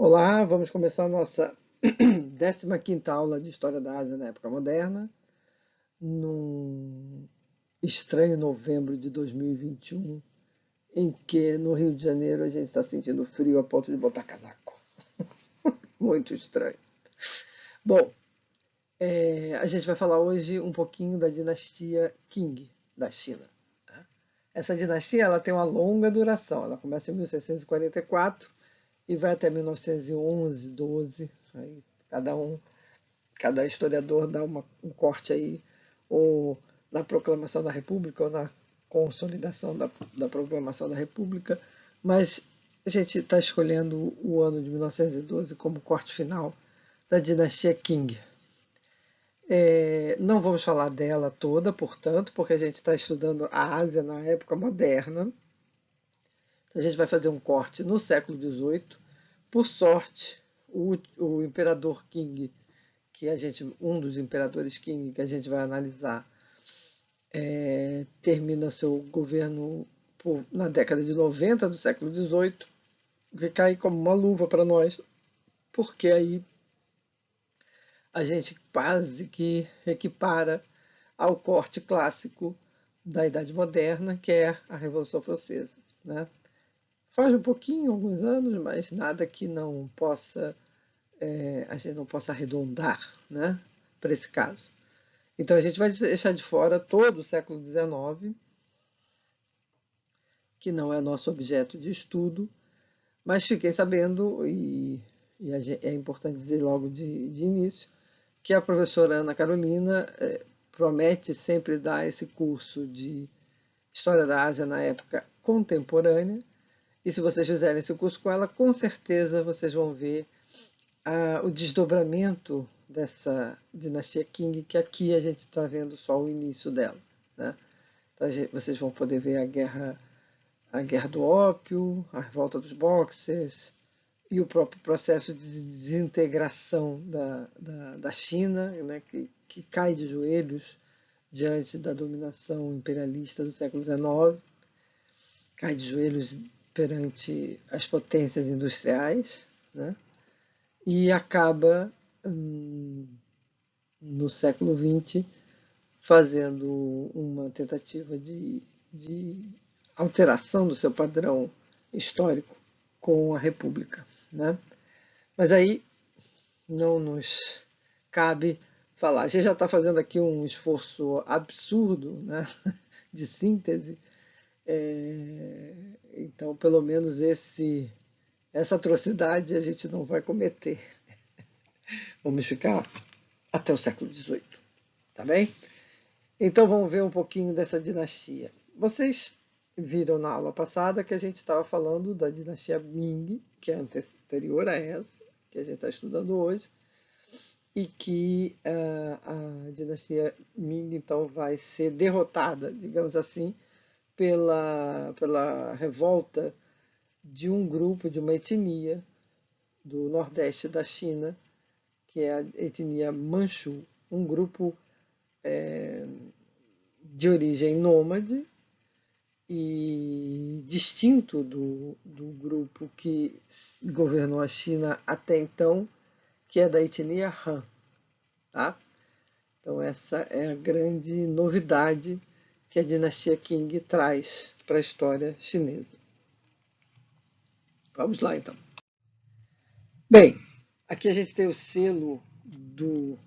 Olá, vamos começar a nossa 15ª aula de História da Ásia na época moderna, num estranho novembro de 2021, em que no Rio de Janeiro a gente está sentindo frio a ponto de botar casaco. Muito estranho. Bom, a gente vai falar hoje um pouquinho da dinastia Qing da China. Tá? Essa dinastia ela tem uma longa duração, ela começa em 1644 e vai até 1911, 12, aí cada historiador dá um corte aí, ou na proclamação da República, ou na consolidação da proclamação da República, mas a gente está escolhendo o ano de 1912 como corte final da dinastia Qing. Não vamos falar dela toda, portanto, porque a gente está estudando a Ásia na época moderna. Então, a gente vai fazer um corte no século XVIII. Por sorte, o imperador Qing um dos imperadores Qing que a gente vai analisar, termina seu governo na década de 90 do século XVIII, que cai como uma luva para nós, porque aí a gente quase que equipara ao corte clássico da Idade Moderna, que é a Revolução Francesa. Né? Foge um pouquinho, alguns anos, mas nada que não possa, a gente não possa arredondar, né, para esse caso. Então a gente vai deixar de fora todo o século XIX, que não é nosso objeto de estudo, mas fiquei sabendo, é importante dizer logo de início, que a professora Ana Carolina promete sempre dar esse curso de História da Ásia na época contemporânea, e se vocês fizerem esse curso com ela, com certeza vocês vão ver o desdobramento dessa dinastia Qing, que aqui a gente está vendo só o início dela. Né? Então, vocês vão poder ver a guerra do ópio, a revolta dos boxers e o próprio processo de desintegração da China, né, que cai de joelhos diante da dominação imperialista do século XIX, cai de joelhos perante as potências industriais, né, e acaba no século XX fazendo uma tentativa de alteração do seu padrão histórico com a República. Né? Mas aí não nos cabe falar. A gente já está fazendo aqui um esforço absurdo, né, de síntese, então pelo menos essa atrocidade a gente não vai cometer. Vamos ficar até o século XVIII, tá bem? Então vamos ver um pouquinho dessa dinastia. Vocês viram na aula passada que a gente estava falando da dinastia Ming, que é anterior a essa, que a gente está estudando hoje, e que a dinastia Ming então vai ser derrotada, digamos assim, pela revolta de um grupo, de uma etnia do nordeste da China, que é a etnia Manchu, um grupo de origem nômade e distinto do grupo que governou a China até então, que é da etnia Han. Tá? Então, essa é a grande novidade que a dinastia Qing traz para a história chinesa. Vamos lá, então. Bem, aqui a gente tem o selo do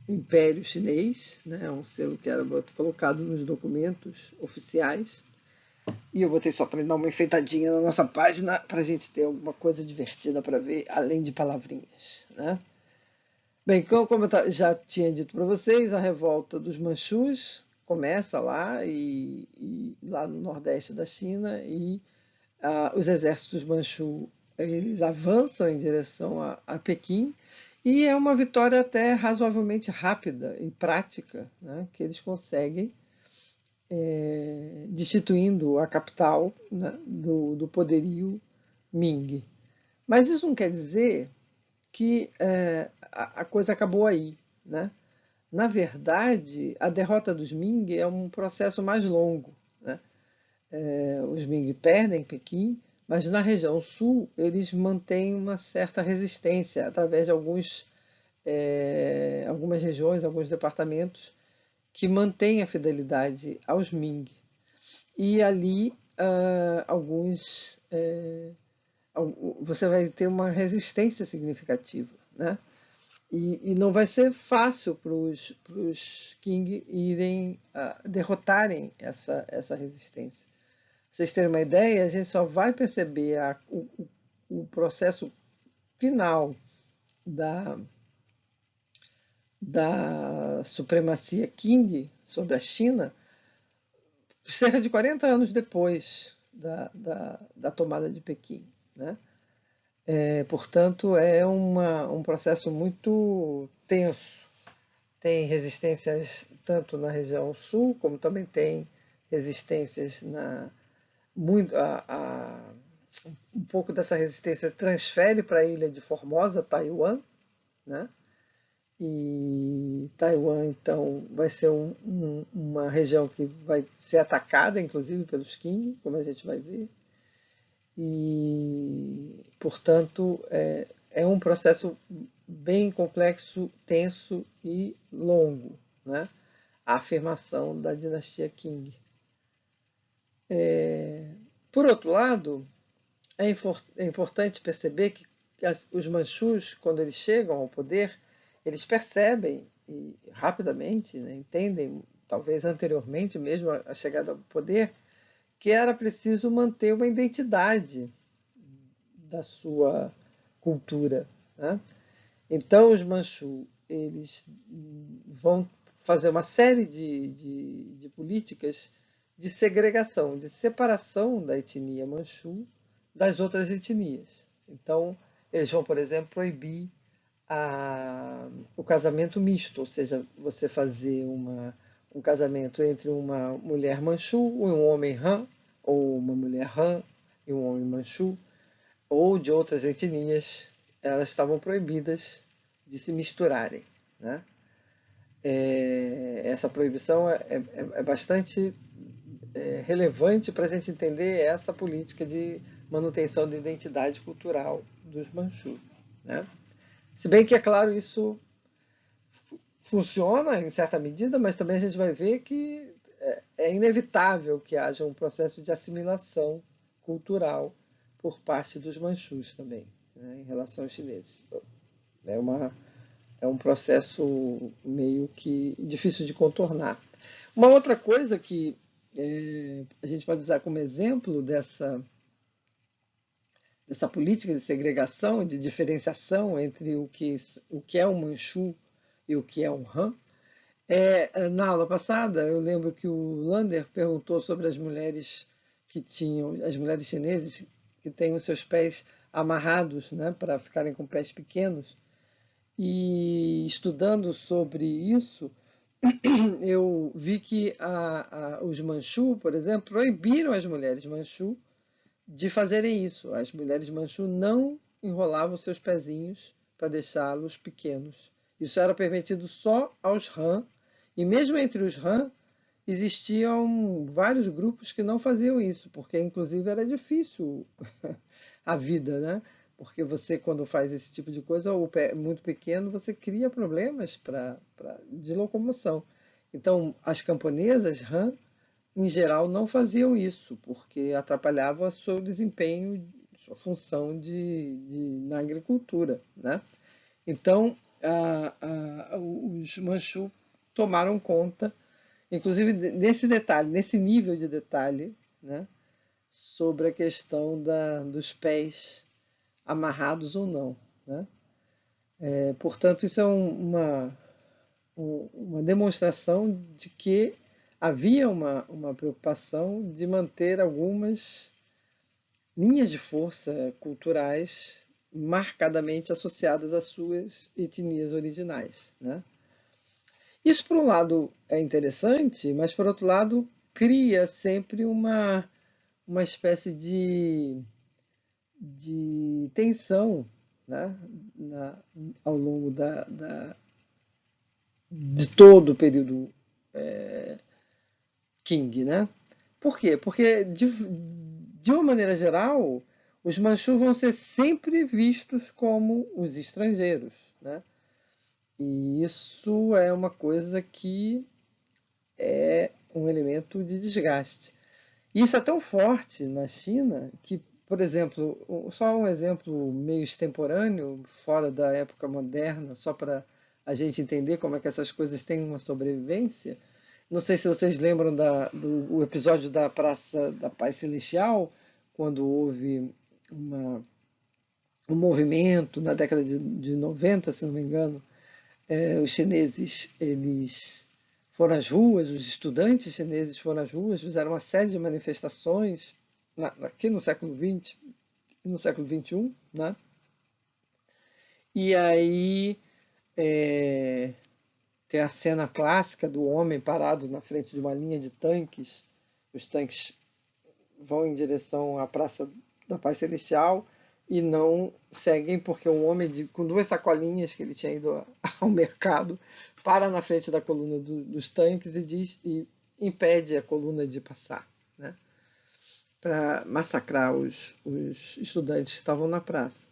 Império Chinês, né? Um selo que era colocado nos documentos oficiais. E eu botei só para dar uma enfeitadinha na nossa página para a gente ter alguma coisa divertida para ver, além de palavrinhas. Né? Bem, como eu já tinha dito para vocês, a revolta dos Manchus começa lá, lá no nordeste da China, e os exércitos Manchu eles avançam em direção a Pequim, e é uma vitória até razoavelmente rápida e prática, né, que eles conseguem, destituindo a capital, né, do poderio Ming. Mas isso não quer dizer que a coisa acabou aí. Né? Na verdade, a derrota dos Ming é um processo mais longo. Né? Os Ming perdem Pequim, Mas na região sul, eles mantêm uma certa resistência através de algumas regiões, alguns departamentos que mantêm a fidelidade aos Ming. E ali, você vai ter uma resistência significativa, né? E não vai ser fácil para os Qing irem derrotarem essa resistência. Pra vocês terem uma ideia, a gente só vai perceber o processo final da, da supremacia Qing sobre a China cerca de 40 anos depois da tomada de Pequim, né? Portanto, é um processo muito tenso. Tem resistências tanto na região sul, como também tem resistências muito, um pouco dessa resistência transfere para a ilha de Formosa, Taiwan, né? E Taiwan, então, vai ser uma região que vai ser atacada, inclusive, pelos Qing, como a gente vai ver. E, portanto, é um processo bem complexo, tenso e longo, né? A afirmação da dinastia Qing. Por outro lado, é importante perceber que os Manchus, quando eles chegam ao poder, eles percebem e rapidamente, né, entendem, talvez anteriormente mesmo à chegada ao poder, que era preciso manter uma identidade da sua cultura, né? Então os Manchus eles vão fazer uma série de políticas de segregação, de separação da etnia Manchu das outras etnias. Então, eles vão, por exemplo, proibir o casamento misto, ou seja, você fazer um casamento entre uma mulher Manchu e um homem Han, ou uma mulher Han e um homem Manchu, ou de outras etnias, elas estavam proibidas de se misturarem, né? Essa proibição é bastante relevante para a gente entender essa política de manutenção da identidade cultural dos Manchus, né? Se bem que, é claro, isso funciona em certa medida, mas também a gente vai ver que é inevitável que haja um processo de assimilação cultural por parte dos Manchus também, né, em relação aos chineses. É, uma, é um processo meio que difícil de contornar. Uma outra coisa que a gente pode usar como exemplo dessa política de segregação e de diferenciação entre o que é um Manchu e o que é um Han. Na aula passada, eu lembro que o Lander perguntou sobre as mulheres chinesas que têm os seus pés amarrados, né, para ficarem com pés pequenos. E estudando sobre isso, eu vi que os Manchu, por exemplo, proibiram as mulheres Manchu de fazerem isso. As mulheres Manchu não enrolavam seus pezinhos para deixá-los pequenos. Isso era permitido só aos Han, e mesmo entre os Han existiam vários grupos que não faziam isso, porque inclusive era difícil a vida, né? Porque você, quando faz esse tipo de coisa, o pé é muito pequeno, você cria problemas de locomoção. Então, as camponesas Han em geral, não faziam isso, porque atrapalhava o seu desempenho, sua função na agricultura, né? Então, os Manchu tomaram conta, inclusive nesse detalhe, nesse nível de detalhe, né? Sobre a questão dos pés amarrados ou não, né? Portanto, isso é uma demonstração de que havia uma preocupação de manter algumas linhas de força culturais marcadamente associadas às suas etnias originais, né? Isso, por um lado, é interessante, mas, por outro lado, cria sempre uma espécie de tensão, né? Ao longo de todo o período Qing, né? Por quê? Porque, de uma maneira geral, os manchus vão ser sempre vistos como os estrangeiros, né? E isso é uma coisa que é um elemento de desgaste. Isso é tão forte na China que, por exemplo, só um exemplo meio extemporâneo, fora da época moderna, só para a gente entender como é que essas coisas têm uma sobrevivência. Não sei se vocês lembram do episódio da Praça da Paz Celestial, quando houve uma, um movimento na década de 90, se não me engano. Os chineses, eles foram às ruas, os estudantes chineses foram às ruas, fizeram uma série de manifestações aqui no século XX, no século XXI, né? E aí é, tem a cena clássica do homem parado na frente de uma linha de tanques. Os tanques vão em direção à Praça da Paz Celestial e não seguem porque um homem com duas sacolinhas que ele tinha ido ao mercado para na frente da coluna dos tanques e impede a coluna de passar, né, para massacrar os estudantes que estavam na praça.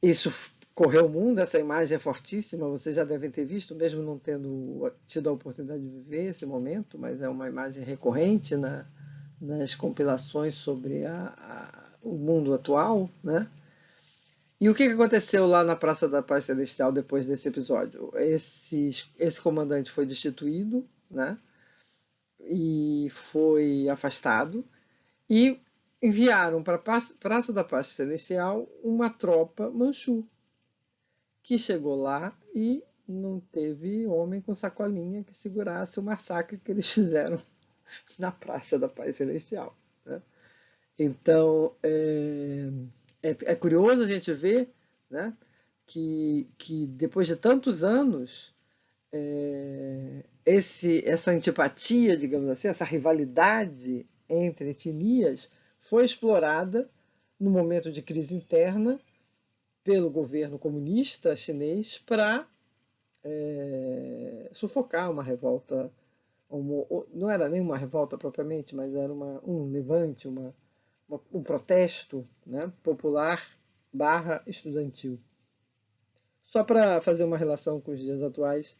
Isso correu o mundo, essa imagem é fortíssima, vocês já devem ter visto, mesmo não tendo tido a oportunidade de viver esse momento, mas é uma imagem recorrente nas compilações sobre o mundo atual, né? E o que aconteceu lá na Praça da Paz Celestial depois desse episódio? Esse comandante foi destituído, né? E foi afastado, e enviaram para a Praça da Paz Celestial uma tropa manchu, que chegou lá e não teve homem com sacolinha que segurasse o massacre que eles fizeram na Praça da Paz Celestial, né? Então, é curioso a gente ver, né, que depois de tantos anos, essa antipatia, digamos assim, essa rivalidade entre etnias foi explorada no momento de crise interna pelo governo comunista chinês para sufocar uma revolta. Não era nem uma revolta propriamente, mas era um levante, um protesto, né, popular barra estudantil. Só para fazer uma relação com os dias atuais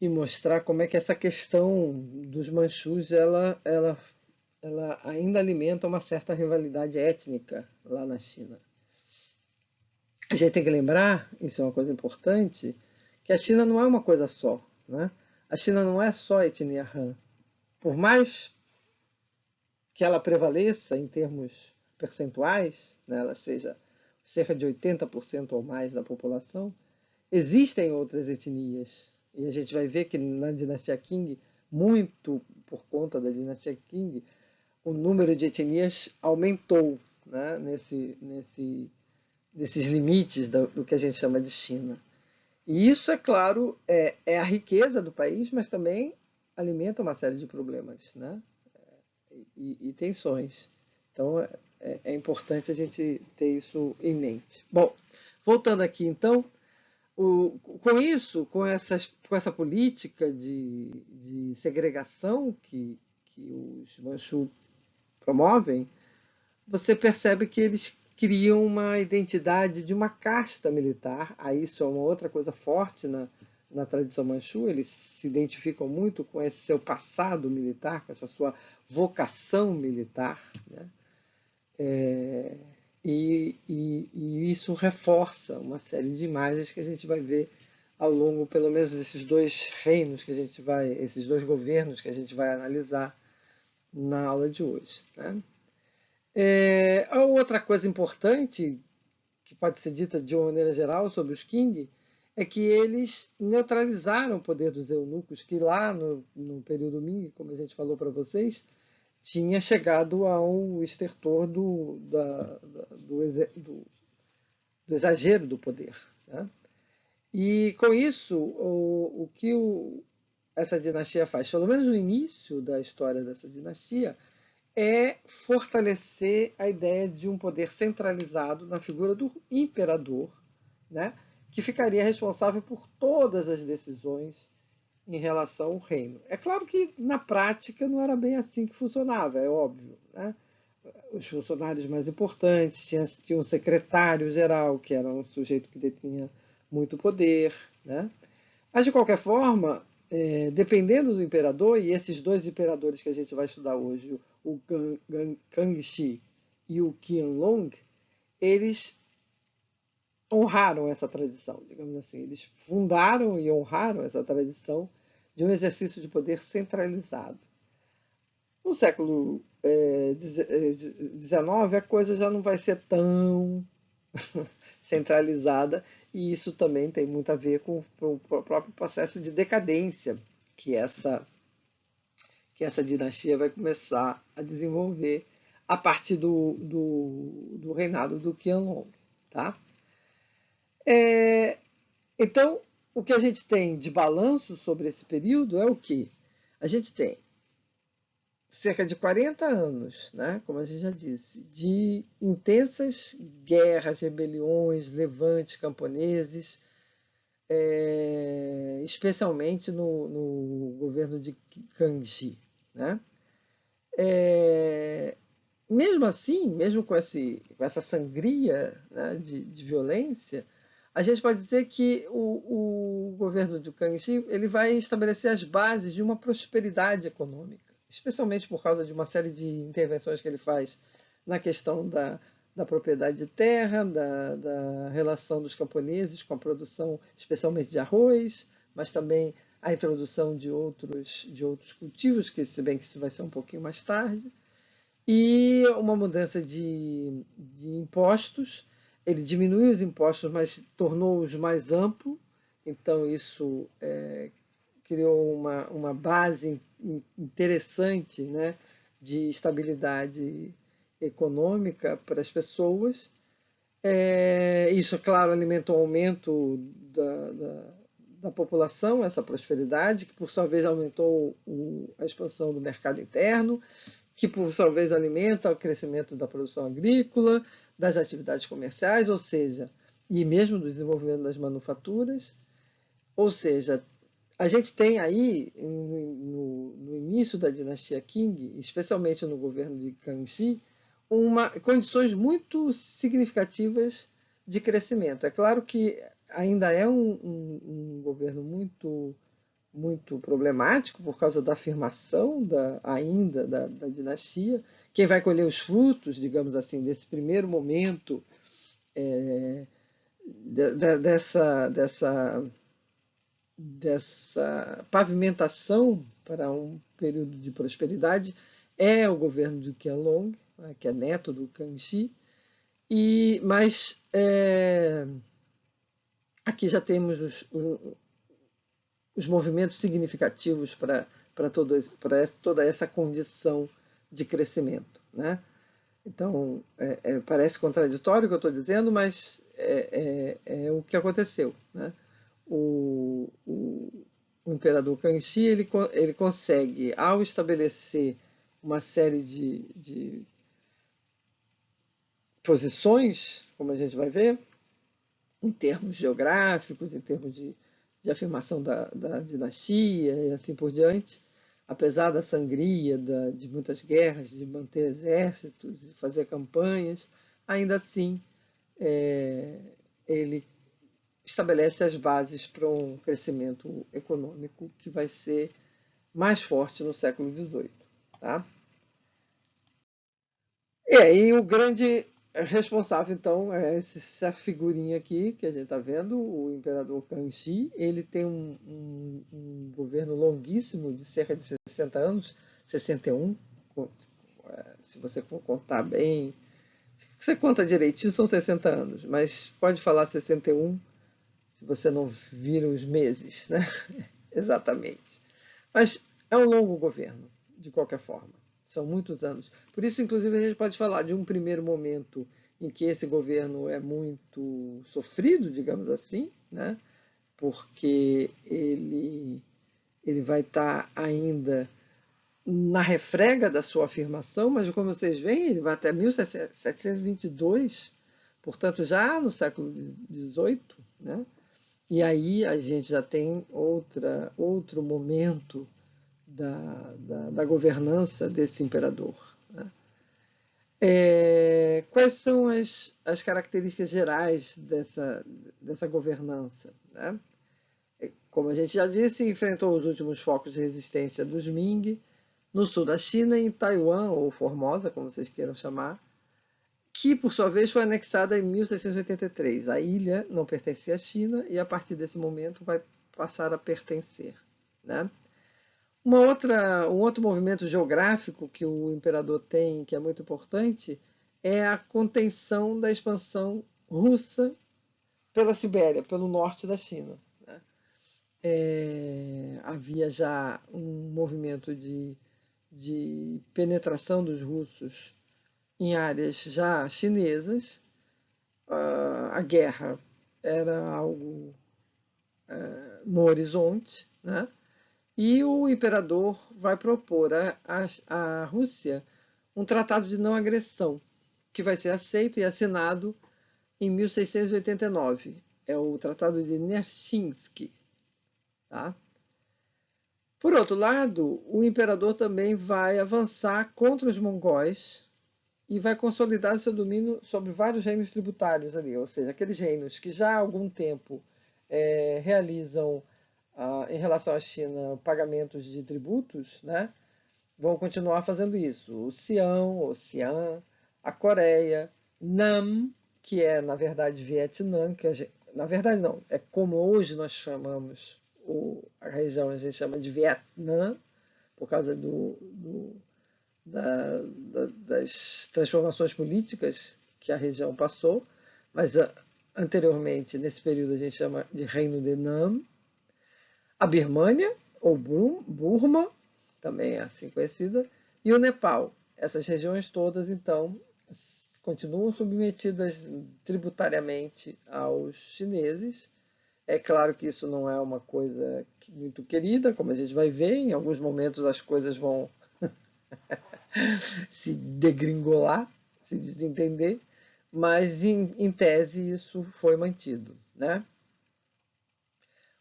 e mostrar como é que essa questão dos manchus ela ainda alimenta uma certa rivalidade étnica lá na China. A gente tem que lembrar, isso é uma coisa importante, que a China não é uma coisa só, né? A China não é só a etnia Han. Por mais que ela prevaleça em termos percentuais, né, ela seja cerca de 80% ou mais da população, existem outras etnias. E a gente vai ver que na dinastia Qing, muito por conta da dinastia Qing, o número de etnias aumentou, né, nesses limites do que a gente chama de China. E isso, é claro, é a riqueza do país, mas também alimenta uma série de problemas, né? E tensões. Então é importante a gente ter isso em mente. Bom, voltando aqui então, com isso, com essa política de segregação que os Manchu promovem, você percebe que eles criam uma identidade de uma casta militar. Aí isso é uma outra coisa forte na tradição manchu, eles se identificam muito com esse seu passado militar, com essa sua vocação militar, né? E isso reforça uma série de imagens que a gente vai ver ao longo, pelo menos, desses dois reinos que a gente vai, esses dois governos que a gente vai analisar na aula de hoje, né? A outra coisa importante que pode ser dita de uma maneira geral sobre os Qing é que eles neutralizaram o poder dos eunucos, que lá no período Ming, como a gente falou para vocês, tinha chegado ao estertor do exagero do poder, né? E com isso, o que essa dinastia faz, pelo menos no início da história dessa dinastia, é fortalecer a ideia de um poder centralizado na figura do imperador, né, que ficaria responsável por todas as decisões em relação ao reino. É claro que na prática não era bem assim que funcionava, é óbvio, né? os funcionários mais importantes, tinha um secretário-geral, que era um sujeito que detinha muito poder, né? Mas, de qualquer forma, dependendo do imperador, e esses dois imperadores que a gente vai estudar hoje, o Kangxi e o Qianlong, eles honraram essa tradição, digamos assim. Eles fundaram e honraram essa tradição de um exercício de poder centralizado. No século XIX, a coisa já não vai ser tão centralizada, e isso também tem muito a ver com o próprio processo de decadência que essa dinastia vai começar a desenvolver a partir do reinado do Qianlong. Tá? Então, o que a gente tem de balanço sobre esse período é o quê? A gente tem cerca de 40 anos, né, como a gente já disse, de intensas guerras, rebeliões, levantes camponeses, especialmente no governo de Kangxi. Né? Mesmo assim, mesmo com essa sangria, né, de violência, a gente pode dizer que o governo de Kangxi ele vai estabelecer as bases de uma prosperidade econômica, especialmente por causa de uma série de intervenções que ele faz na questão da propriedade de terra, da relação dos camponeses com a produção, especialmente de arroz, mas também a introdução de outros cultivos, que se bem que isso vai ser um pouquinho mais tarde, e uma mudança de impostos. Ele diminuiu os impostos, mas tornou-os mais amplos, então isso criou uma base interessante, né, de estabilidade econômica para as pessoas. Isso, é claro, alimentou o aumento da população, essa prosperidade, que por sua vez aumentou a expansão do mercado interno, que por sua vez alimenta o crescimento da produção agrícola, das atividades comerciais, ou seja, e mesmo do desenvolvimento das manufaturas. Ou seja, a gente tem aí, no início da dinastia Qing, especialmente no governo de Kangxi, condições muito significativas de crescimento. É claro que ainda é um governo muito problemático por causa da afirmação ainda da dinastia. Quem vai colher os frutos, digamos assim, desse primeiro momento dessa pavimentação para um período de prosperidade é o governo de Qianlong, né, que é neto do Kangxi, mas aqui já temos os movimentos significativos para toda essa condição de crescimento. Né? Então, parece contraditório o que eu estou dizendo, mas é o que aconteceu. Né? O imperador Kangxi ele consegue, ao estabelecer uma série de posições, como a gente vai ver, em termos geográficos, em termos de afirmação da dinastia e assim por diante, apesar da sangria, de muitas guerras, de manter exércitos, de fazer campanhas, ainda assim ele estabelece as bases para um crescimento econômico que vai ser mais forte no século XVIII. Tá? E aí o grande responsável, então, é essa figurinha aqui que a gente está vendo, o imperador Kangxi. Ele tem um governo longuíssimo, de cerca de 60 anos, 61, se você for contar bem. Se você conta direitinho, são 60 anos, mas pode falar 61 se você não vira os meses, né? Exatamente. Mas é um longo governo, de qualquer forma. São muitos anos. Por isso, inclusive, a gente pode falar de um primeiro momento em que esse governo é muito sofrido, digamos assim, né? Porque ele vai estar ainda na refrega da sua afirmação, mas como vocês veem, ele vai até 1722, portanto, já no século XVIII, né? E aí a gente já tem outro momento da governança desse imperador. Né? Quais são as características gerais dessa governança, né? Como a gente já disse, enfrentou os últimos focos de resistência dos Ming no sul da China e em Taiwan, ou Formosa, como vocês queiram chamar, que por sua vez foi anexada em 1683. A ilha não pertencia à China e a partir desse momento vai passar a pertencer, né? Um outro movimento geográfico que o imperador tem, que é muito importante, é a contenção da expansão russa pela Sibéria, pelo norte da China, né? Havia já um movimento de penetração dos russos em áreas já chinesas. A guerra era algo no horizonte, né? E o imperador vai propor à Rússia um tratado de não agressão, que vai ser aceito e assinado em 1689. É o Tratado de Nerchinsk. Tá? Por outro lado, o imperador também vai avançar contra os mongóis e vai consolidar o seu domínio sobre vários reinos tributários ali, ou seja, aqueles reinos que já há algum tempo realizam, em relação à China, pagamentos de tributos, né? Vão continuar fazendo isso. O Sião, o Xi'an, a Coreia, Nam, que é, na verdade, Vietnã, na verdade não, é como hoje nós chamamos a região, a gente chama de Vietnã, por causa das transformações políticas que a região passou, mas anteriormente, nesse período, a gente chama de Reino de Nam, a Birmânia, ou Burma, também é assim conhecida, e o Nepal. Essas regiões todas, então, continuam submetidas tributariamente aos chineses. É claro que isso não é uma coisa muito querida, como a gente vai ver, em alguns momentos as coisas vão se degringolar, se desentender, mas em tese isso foi mantido, né?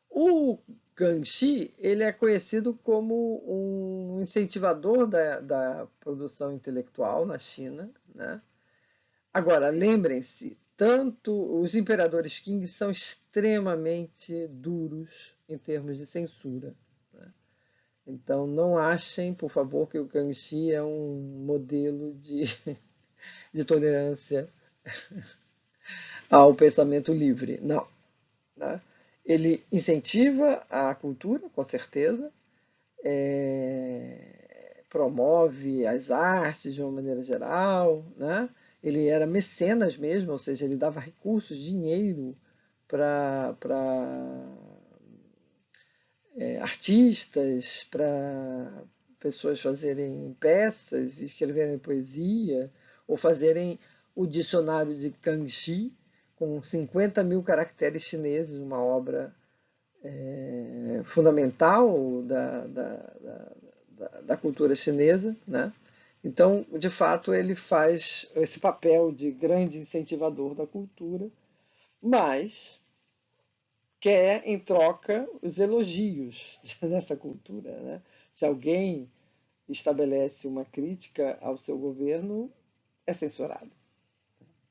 O Gramsci, ele é conhecido como um incentivador da produção intelectual na China, né? Agora, lembrem-se, tanto os imperadores Qing são extremamente duros em termos de censura, né? Então, não achem, por favor, que o Gramsci é um modelo de tolerância ao pensamento livre. Não, né? Ele incentiva a cultura, com certeza, promove as artes de uma maneira geral, né? Ele era mecenas mesmo, ou seja, ele dava recursos, dinheiro para artistas, para pessoas fazerem peças, escreverem poesia, ou fazerem o dicionário de Kangxi, com 50.000 caracteres chineses, uma obra fundamental da cultura chinesa, né? Então, de fato, ele faz esse papel de grande incentivador da cultura, mas quer, em troca, os elogios dessa cultura, né? Se alguém estabelece uma crítica ao seu governo, é censurado.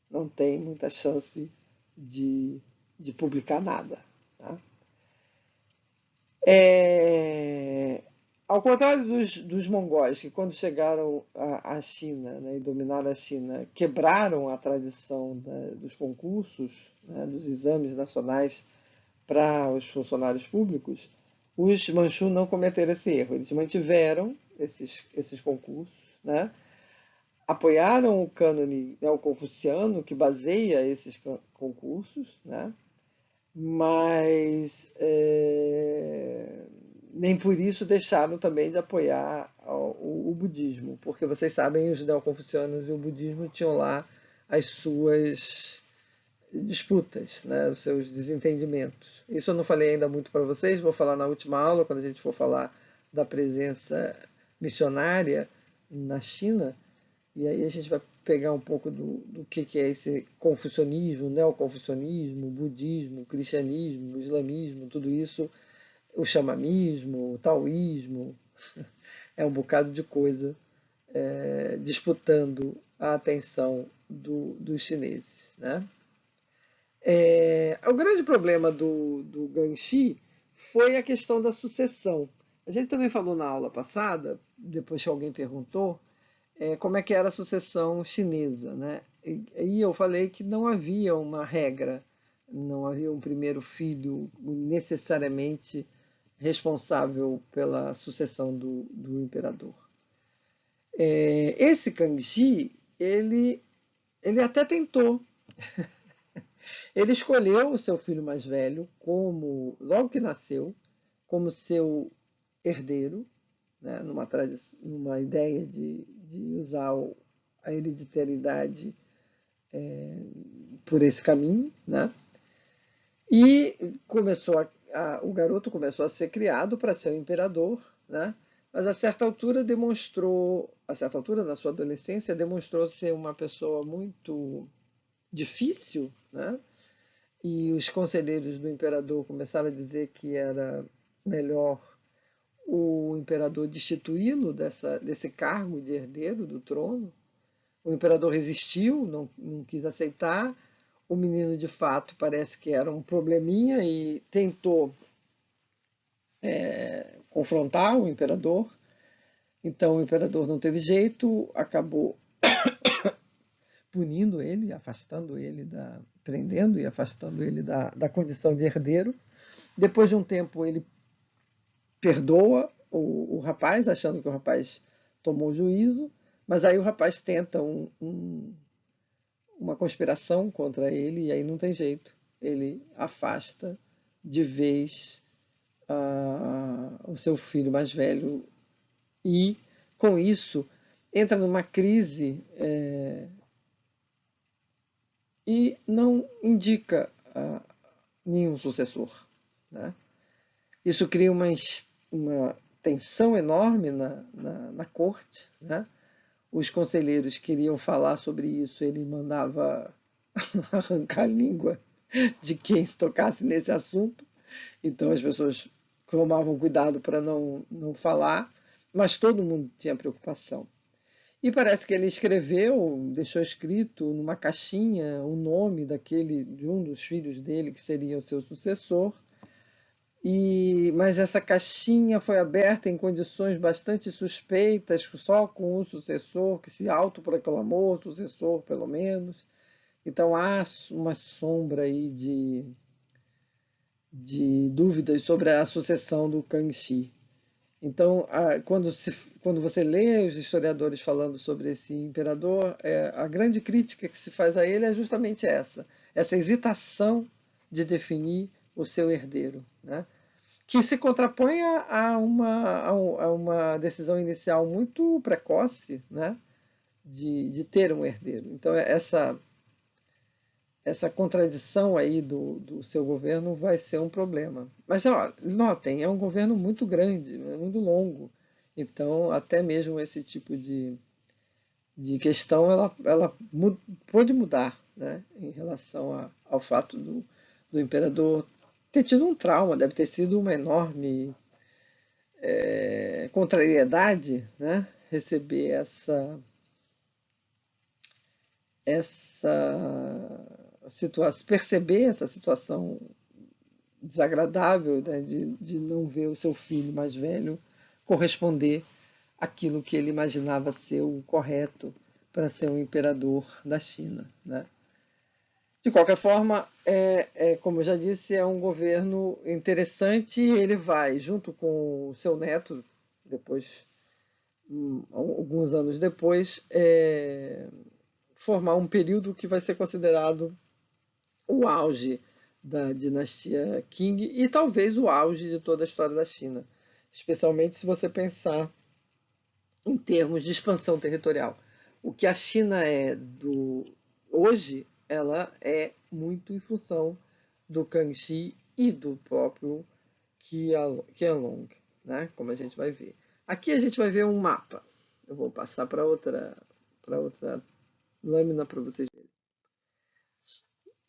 Não tem muita chance de, de publicar nada. Tá? É, Ao contrário dos mongóis, que quando chegaram à China, né, e dominaram a China, quebraram a tradição dos concursos, né, dos exames nacionais para os funcionários públicos, os Manchus não cometeram esse erro. Eles mantiveram esses concursos, né, apoiaram o cânone neoconfuciano, que baseia esses concursos, né, mas nem por isso deixaram também de apoiar o budismo, porque vocês sabem, os neoconfucianos e o budismo tinham lá as suas disputas, né, os seus desentendimentos. Isso eu não falei ainda muito para vocês, vou falar na última aula, quando a gente for falar da presença missionária na China, e aí a gente vai pegar um pouco do que é esse confucionismo, neoconfucionismo, budismo, cristianismo, islamismo, tudo isso, o xamanismo, o taoísmo, é um bocado de coisa disputando a atenção dos chineses, né? O grande problema do Gangxi foi a questão da sucessão. A gente também falou na aula passada, depois que alguém perguntou, como é que era a sucessão chinesa, né? E eu falei que não havia uma regra, não havia um primeiro filho necessariamente responsável pela sucessão do imperador. Esse Kangxi, ele até tentou. Ele escolheu o seu filho mais velho como, logo que nasceu, como seu herdeiro, né, numa ideia de usar a hereditariedade por esse caminho, né? E o garoto começou a ser criado para ser o imperador, né? Mas a certa altura na sua adolescência, demonstrou ser uma pessoa muito difícil, né? E os conselheiros do imperador começaram a dizer que era melhor o imperador destituí-lo desse cargo de herdeiro do trono. O imperador resistiu, não quis aceitar. O menino, de fato, parece que era um probleminha e tentou confrontar o imperador. Então, o imperador não teve jeito, acabou punindo ele, prendendo e afastando ele da condição de herdeiro. Depois de um tempo, ele perdoa o rapaz, achando que o rapaz tomou juízo, mas aí o rapaz tenta uma conspiração contra ele e aí não tem jeito. Ele afasta de vez o seu filho mais velho e, com isso, entra numa crise e não indica nenhum sucessor, né? Isso cria uma tensão enorme na corte, né? Os conselheiros queriam falar sobre isso, ele mandava arrancar a língua de quem tocasse nesse assunto, então as pessoas tomavam cuidado para não falar, mas todo mundo tinha preocupação. E parece que ele deixou escrito numa caixinha o nome de um dos filhos dele, que seria o seu sucessor, mas essa caixinha foi aberta em condições bastante suspeitas, só com o sucessor, que se autoproclamou sucessor, pelo menos. Então há uma sombra aí de dúvidas sobre a sucessão do Kangxi. Então, quando você lê os historiadores falando sobre esse imperador, a grande crítica que se faz a ele é justamente essa hesitação de definir o seu herdeiro, né? Que se contrapõe a uma decisão inicial muito precoce, né? De ter um herdeiro. Então, essa contradição aí do seu governo vai ser um problema. Mas, ó, notem, é um governo muito grande, é muito longo. Então, até mesmo esse tipo de questão, ela pode mudar, né, em relação ao fato do imperador ter tido um trauma, deve ter sido uma enorme contrariedade, né, receber essa situação, perceber essa situação desagradável, né, de não ver o seu filho mais velho corresponder àquilo que ele imaginava ser o correto para ser um imperador da China, né? De qualquer forma, como eu já disse, é um governo interessante e ele vai, junto com o seu neto, depois, alguns anos depois, formar um período que vai ser considerado o auge da dinastia Qing e talvez o auge de toda a história da China, especialmente se você pensar em termos de expansão territorial. O que a China hoje, ela é muito em função do Kangxi e do próprio Qianlong, né? Como a gente vai ver. Aqui a gente vai ver um mapa. Eu vou passar para outra lâmina para vocês verem.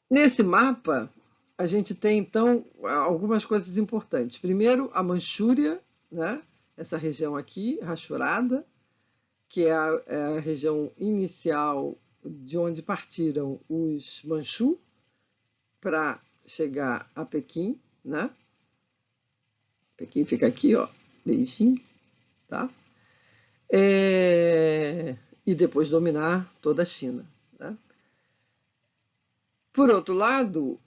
Nesse mapa, a gente tem, então, algumas coisas importantes. Primeiro, a Manchúria, né? Essa região aqui, rachurada. que é a região inicial de onde partiram os Manchu para chegar a Pequim, né? Pequim fica aqui, ó, Beijing, tá? E depois dominar toda a China, né? Por outro lado,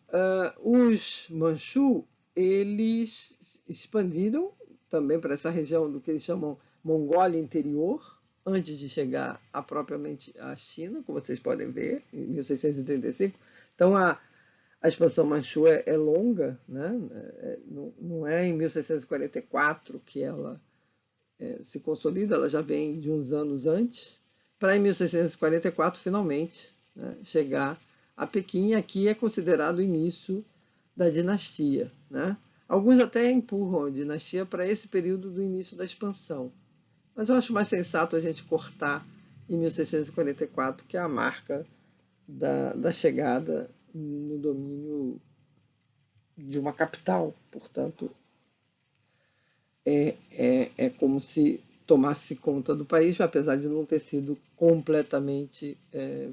os Manchu, eles expandiram também para essa região do que eles chamam Mongólia Interior, antes de chegar a propriamente a China, como vocês podem ver, em 1635. Então, a expansão Manchu é longa, né? Não é em 1644 que ela se consolida, ela já vem de uns anos antes, para em 1644 finalmente, né, chegar a Pequim. E aqui é considerado o início da dinastia, né? Alguns até empurram a dinastia para esse período do início da expansão, mas eu acho mais sensato a gente cortar em 1644, que é a marca da chegada no domínio de uma capital. Portanto, é como se tomasse conta do país, apesar de não ter sido completamente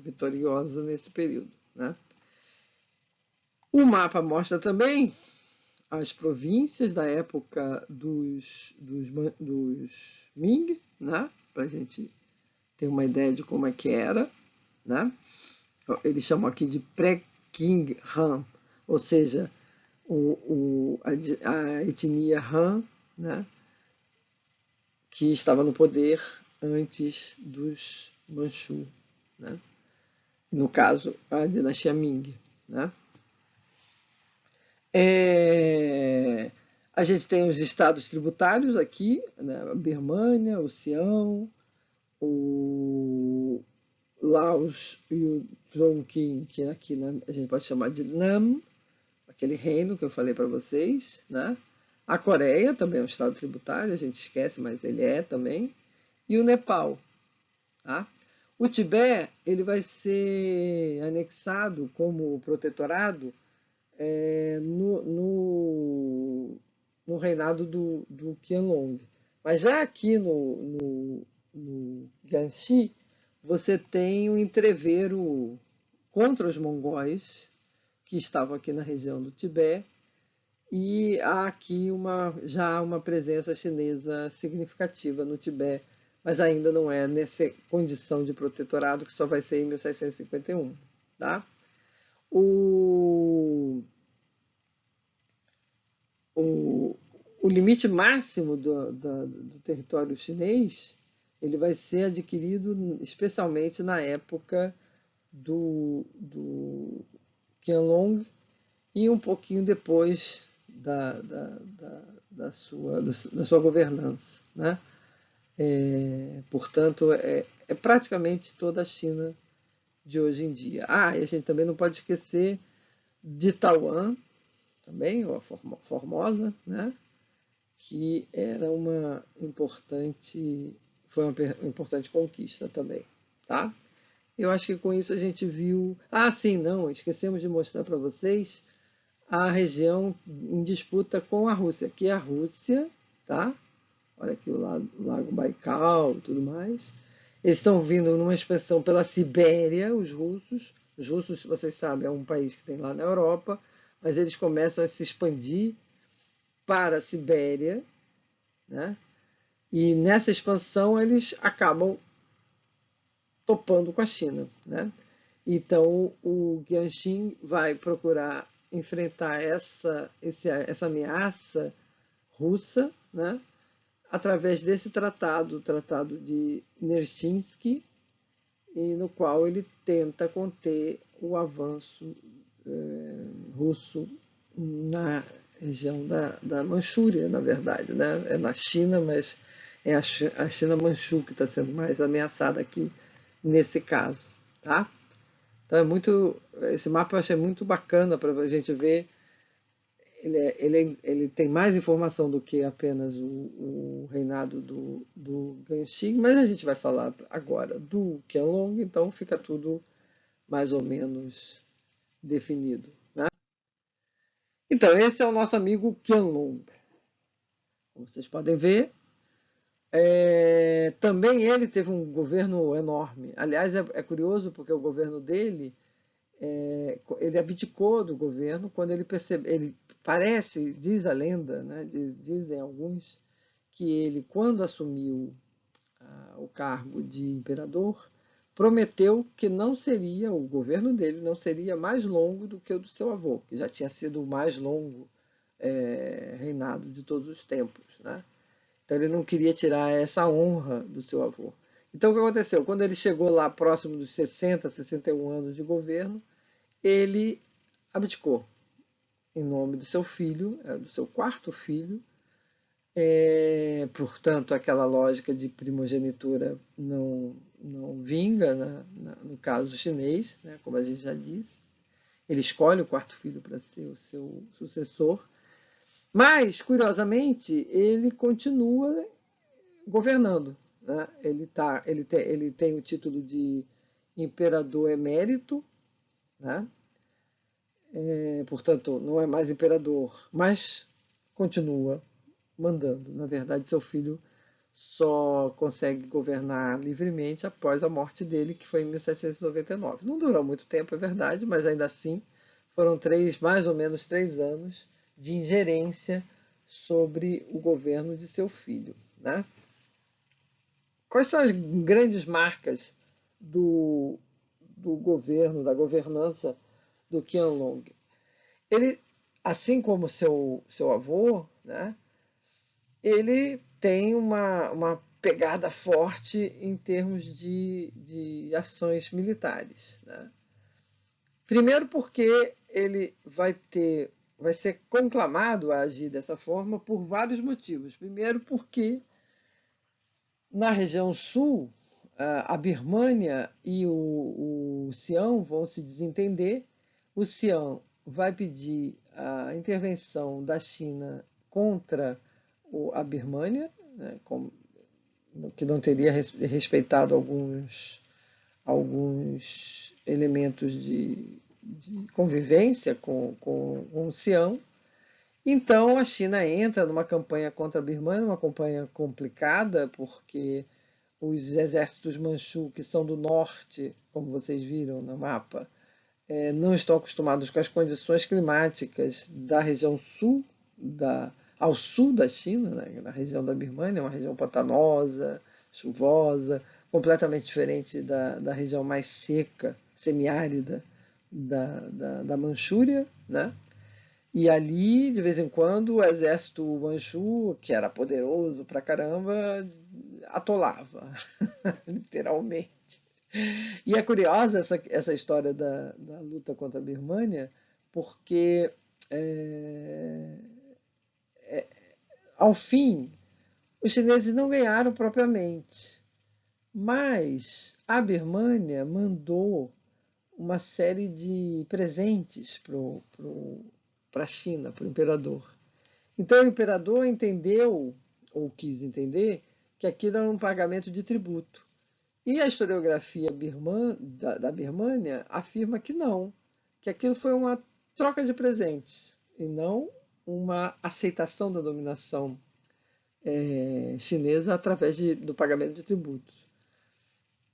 vitoriosa nesse período, né? O mapa mostra também as províncias da época dos Ming, né? Para a gente ter uma ideia de como é que era, né? Eles chamam aqui de pré-Qing Han, ou seja, a etnia Han, né? Que estava no poder antes dos Manchu, né? No caso, a dinastia Ming, né? A gente tem os estados tributários aqui, né? A Birmânia, o Sião, o Laos e o Tonkin, que aqui, né, a gente pode chamar de Nam, aquele reino que eu falei para vocês, né? A Coreia também é um estado tributário, a gente esquece, mas ele é também. E o Nepal, tá? O Tibete ele vai ser anexado como protetorado no reinado do Qianlong. Mas já aqui no Jiangxi, você tem um entreveiro contra os mongóis que estavam aqui na região do Tibete, e há aqui já uma presença chinesa significativa no Tibete, mas ainda não é nessa condição de protetorado, que só vai ser em 1651. Tá? O, o, o limite máximo do território chinês ele vai ser adquirido especialmente na época do Qianlong e um pouquinho depois da sua governança, né? Portanto, é praticamente toda a China de hoje em dia. E a gente também não pode esquecer de Taiwan, também, ou a Formosa, né? Que foi uma importante conquista também, tá? Eu acho que com isso a gente viu. Sim, não, esquecemos de mostrar para vocês a região em disputa com a Rússia. Aqui é a Rússia, tá? Olha aqui o Lago Baikal e tudo mais. Eles estão vindo numa expansão pela Sibéria, os russos. Os russos, vocês sabem, é um país que tem lá na Europa, mas eles começam a se expandir para a Sibéria, né? E nessa expansão eles acabam topando com a China, né? Então o Jiangxi vai procurar enfrentar essa ameaça russa, né? Através desse tratado, o Tratado de Nerchinsk, e no qual ele tenta conter o avanço russo na região da Manchúria, na verdade, né? É na China, mas é a China Manchu que está sendo mais ameaçada aqui nesse caso, tá? Então esse mapa eu achei muito bacana para a gente ver. Ele tem mais informação do que apenas o reinado do Ganxing, mas a gente vai falar agora do Qianlong, então fica tudo mais ou menos definido, né? Então, esse é o nosso amigo Qianlong. Como vocês podem ver, Também ele teve um governo enorme. Aliás, é curioso porque o governo dele, ele abdicou do governo quando ele percebe, ele parece, diz a lenda, né, dizem alguns, que ele, quando assumiu o cargo de imperador, prometeu que não seria, o governo dele não seria mais longo do que o do seu avô, que já tinha sido o mais longo reinado de todos os tempos, né? Então ele não queria tirar essa honra do seu avô. Então o que aconteceu? Quando ele chegou lá próximo dos 60, 61 anos de governo, ele abdicou em nome do seu filho, do seu quarto filho. Portanto, aquela lógica de primogenitura não vinga no caso chinês, né, como a gente já disse. Ele escolhe o quarto filho para ser o seu sucessor. Mas, curiosamente, ele continua governando, né? Ele tem o título de imperador emérito, né? Portanto, não é mais imperador, mas continua mandando. Na verdade, seu filho só consegue governar livremente após a morte dele, que foi em 1799. Não durou muito tempo, é verdade, mas ainda assim foram mais ou menos 3 anos de ingerência sobre o governo de seu filho, né? Quais são as grandes marcas do, do governo, da governança do Qianlong? Ele, assim como seu avô, né, ele tem uma pegada forte em termos de ações militares, né? Primeiro porque ele vai ser conclamado a agir dessa forma por vários motivos. Primeiro porque na região sul, a Birmânia e o Sião vão se desentender. O Sião vai pedir a intervenção da China contra a Birmânia, né, que não teria respeitado alguns elementos de convivência com o Sião. Então a China entra numa campanha contra a Birmania, uma campanha complicada, porque os exércitos Manchu, que são do norte, como vocês viram no mapa, não estão acostumados com as condições climáticas da região sul, ao sul da China, né, na região da Birmania, uma região pantanosa, chuvosa, completamente diferente da região mais seca, semiárida da Manchúria, né? E ali, de vez em quando, o exército Manchu, que era poderoso pra caramba, atolava, literalmente. E é curiosa essa história da luta contra a Birmânia, porque, é, ao fim, os chineses não ganharam propriamente, mas a Birmânia mandou uma série de presentes para a China, para o imperador. Então o imperador entendeu, ou quis entender, que aquilo era um pagamento de tributo. E a historiografia da Birmânia afirma que não, que aquilo foi uma troca de presentes e não uma aceitação da dominação chinesa através do pagamento de tributos.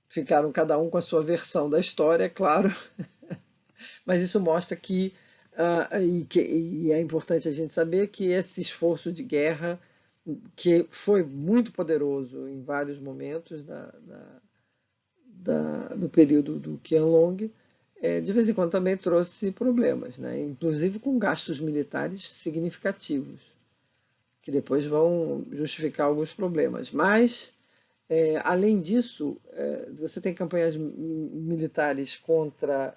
Ficaram cada um com a sua versão da história, é claro, mas isso mostra e é importante a gente saber que esse esforço de guerra, que foi muito poderoso em vários momentos do período do Qianlong, de vez em quando também trouxe problemas, né? Inclusive com gastos militares significativos, que depois vão justificar alguns problemas. Mas, além disso, você tem campanhas militares contra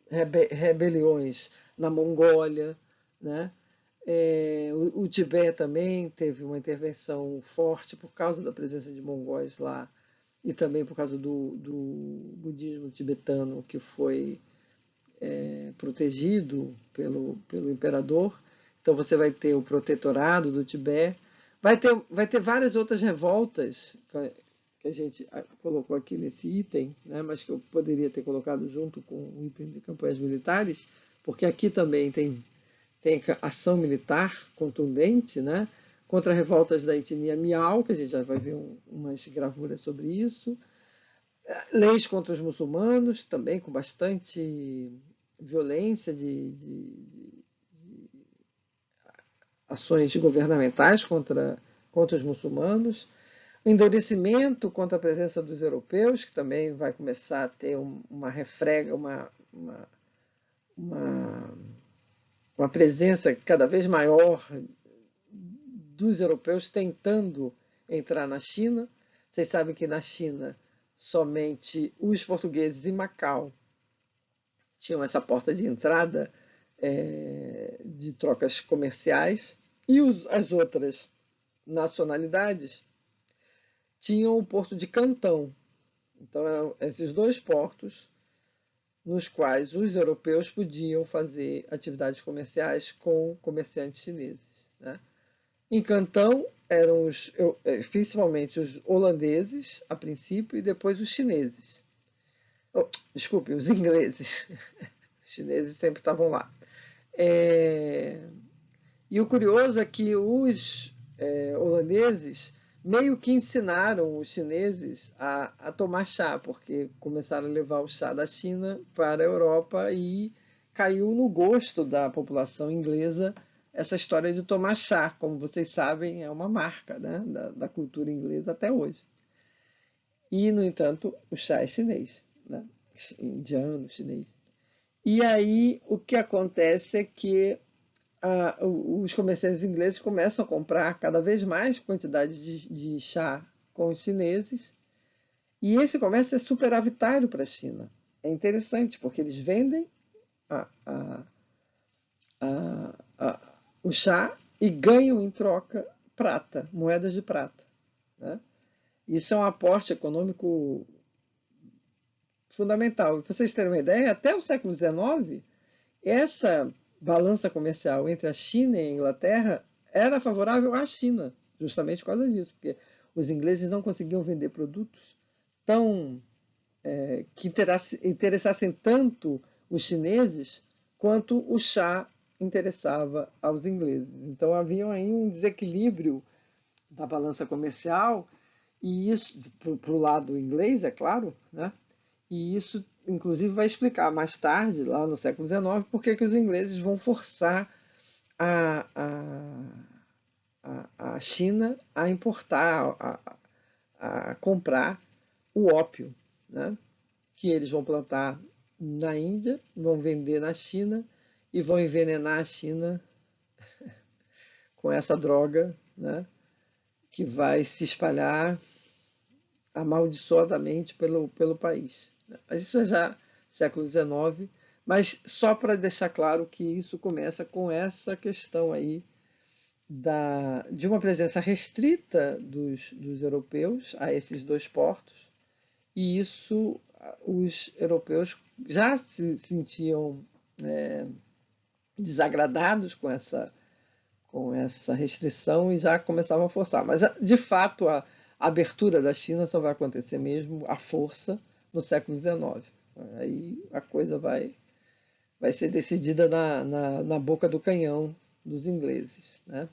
rebeliões na Mongólia, né? O Tibete também teve uma intervenção forte por causa da presença de mongóis lá e também por causa do budismo tibetano que foi protegido pelo imperador. Então você vai ter o protetorado do Tibete, vai ter várias outras revoltas que a gente colocou aqui nesse item, né, mas que eu poderia ter colocado junto com o item de campanhas militares, porque aqui também tem ação militar contundente, né, contra revoltas da etnia Miao, que a gente já vai ver umas gravuras sobre isso, leis contra os muçulmanos, também com bastante violência de ações governamentais contra os muçulmanos, endurecimento contra a presença dos europeus, que também vai começar a ter uma refrega, uma, uma presença cada vez maior dos europeus tentando entrar na China. Vocês sabem que na China somente os portugueses em Macau tinham essa porta de entrada de trocas comerciais e as outras nacionalidades tinham o porto de Cantão. Então eram esses dois portos nos quais os europeus podiam fazer atividades comerciais com comerciantes chineses, né? Em Cantão eram principalmente os holandeses, a princípio, e depois os chineses. Oh, desculpe, os ingleses. Os chineses sempre estavam lá. E o curioso é que os holandeses meio que ensinaram os chineses a tomar chá, porque começaram a levar o chá da China para a Europa e caiu no gosto da população inglesa essa história de tomar chá. Como vocês sabem, é uma marca, né, da cultura inglesa até hoje. E, no entanto, o chá é chinês, né? Indiano, chinês. E aí o que acontece é que os comerciantes ingleses começam a comprar cada vez mais quantidade de chá com os chineses, e esse comércio é superavitário para a China. É interessante, porque eles vendem o chá e ganham em troca prata, moedas de prata, né? Isso é um aporte econômico fundamental. Para vocês terem uma ideia, até o século XIX, essa balança comercial entre a China e a Inglaterra era favorável à China, justamente por causa disso, porque os ingleses não conseguiam vender produtos tão que interessassem tanto os chineses quanto o chá interessava aos ingleses. Então havia aí um desequilíbrio da balança comercial, e isso para o lado inglês, é claro, né? E isso, inclusive, vai explicar mais tarde, lá no século XIX, por que os ingleses vão forçar a, a China a importar, a comprar o ópio, né? Que eles vão plantar na Índia, vão vender na China e vão envenenar a China com essa droga, né? Que vai se espalhar amaldiçoadamente pelo país. Mas isso é já século XIX, mas só para deixar claro que isso começa com essa questão aí de uma presença restrita dos europeus a esses dois portos, e isso os europeus já se sentiam desagradados com essa restrição e já começavam a forçar. Mas, de fato, a abertura da China só vai acontecer mesmo à força no século XIX. Aí a coisa vai ser decidida na boca do canhão dos ingleses, né?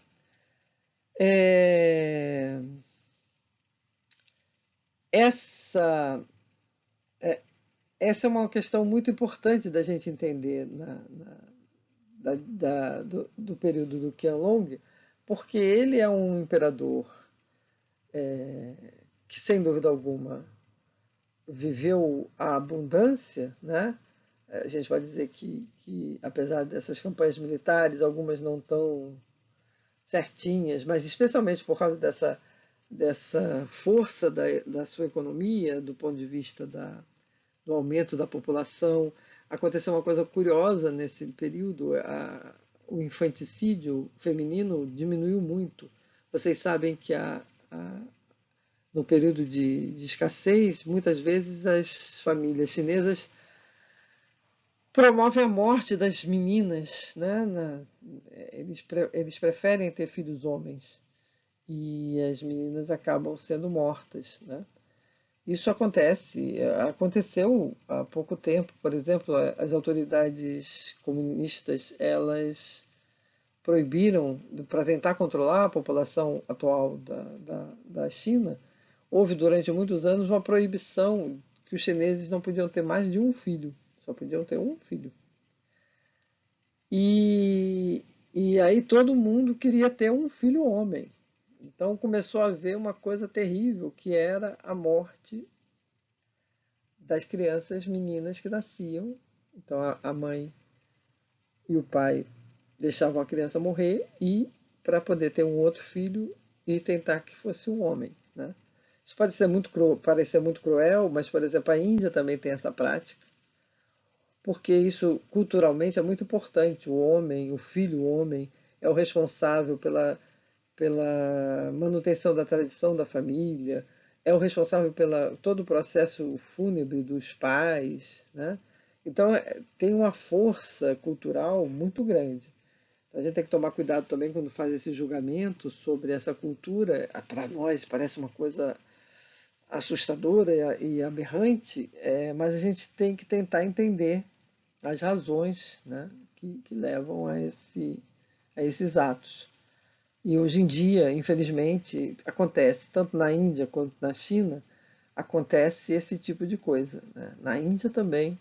Essa, essa é uma questão muito importante da gente entender do período do Qianlong, porque ele é um imperador que, sem dúvida alguma, viveu a abundância, né? A gente pode dizer que, apesar dessas campanhas militares, algumas não tão certinhas, mas especialmente por causa dessa força da sua economia, do ponto de vista do aumento da população, aconteceu uma coisa curiosa nesse período: o infanticídio feminino diminuiu muito. Vocês sabem que no período de escassez, muitas vezes as famílias chinesas promovem a morte das meninas, né? Eles preferem ter filhos homens e as meninas acabam sendo mortas, né? Isso aconteceu há pouco tempo. Por exemplo, as autoridades comunistas, elas proibiram, para tentar controlar a população atual da China, houve durante muitos anos uma proibição que os chineses não podiam ter mais de um filho, só podiam ter um filho. E, e aí todo mundo queria ter um filho homem. Então começou a haver uma coisa terrível, que era a morte das crianças meninas que nasciam. Então a mãe e o pai deixavam a criança morrer e para poder ter um outro filho e tentar que fosse um homem, né? Isso pode ser parecer muito cruel, mas, por exemplo, a Índia também tem essa prática, porque isso culturalmente é muito importante. O homem, o filho homem, é o responsável pela manutenção da tradição da família, é o responsável pela todo o processo fúnebre dos pais, né? Então tem uma força cultural muito grande. Então, a gente tem que tomar cuidado também quando faz esse julgamento sobre essa cultura. Para nós parece uma coisa assustadora e aberrante, mas a gente tem que tentar entender as razões, né, que levam a esses atos. E hoje em dia, infelizmente, acontece, tanto na Índia quanto na China, acontece esse tipo de coisa, né? Na Índia também,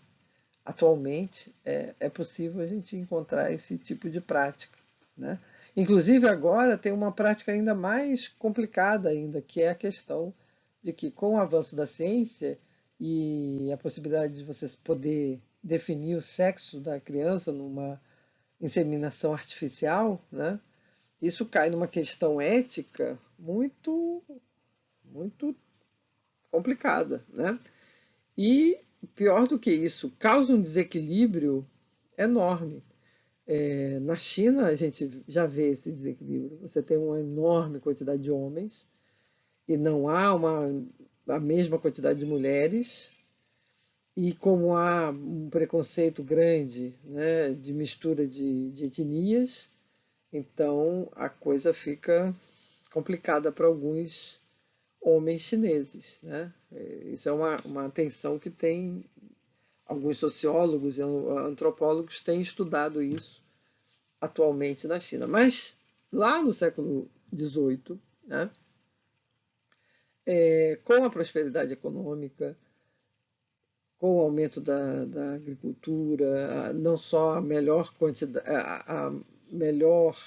atualmente, é possível a gente encontrar esse tipo de prática, né? Inclusive agora tem uma prática ainda mais complicada ainda, que é a questão de que com o avanço da ciência e a possibilidade de você poder definir o sexo da criança numa inseminação artificial, né? Isso cai numa questão ética muito complicada, né? E pior do que isso, causa um desequilíbrio enorme. Na China, a gente já vê esse desequilíbrio. Você tem uma enorme quantidade de homens e não há a mesma quantidade de mulheres. E como há um preconceito grande, né, de mistura de etnias, então a coisa fica complicada para alguns homens chineses, né? Isso é uma tensão que tem alguns sociólogos e antropólogos têm estudado isso atualmente na China. Mas lá no século XVIII, né, com a prosperidade econômica, com o aumento da agricultura, não só a melhor quantidade, a melhor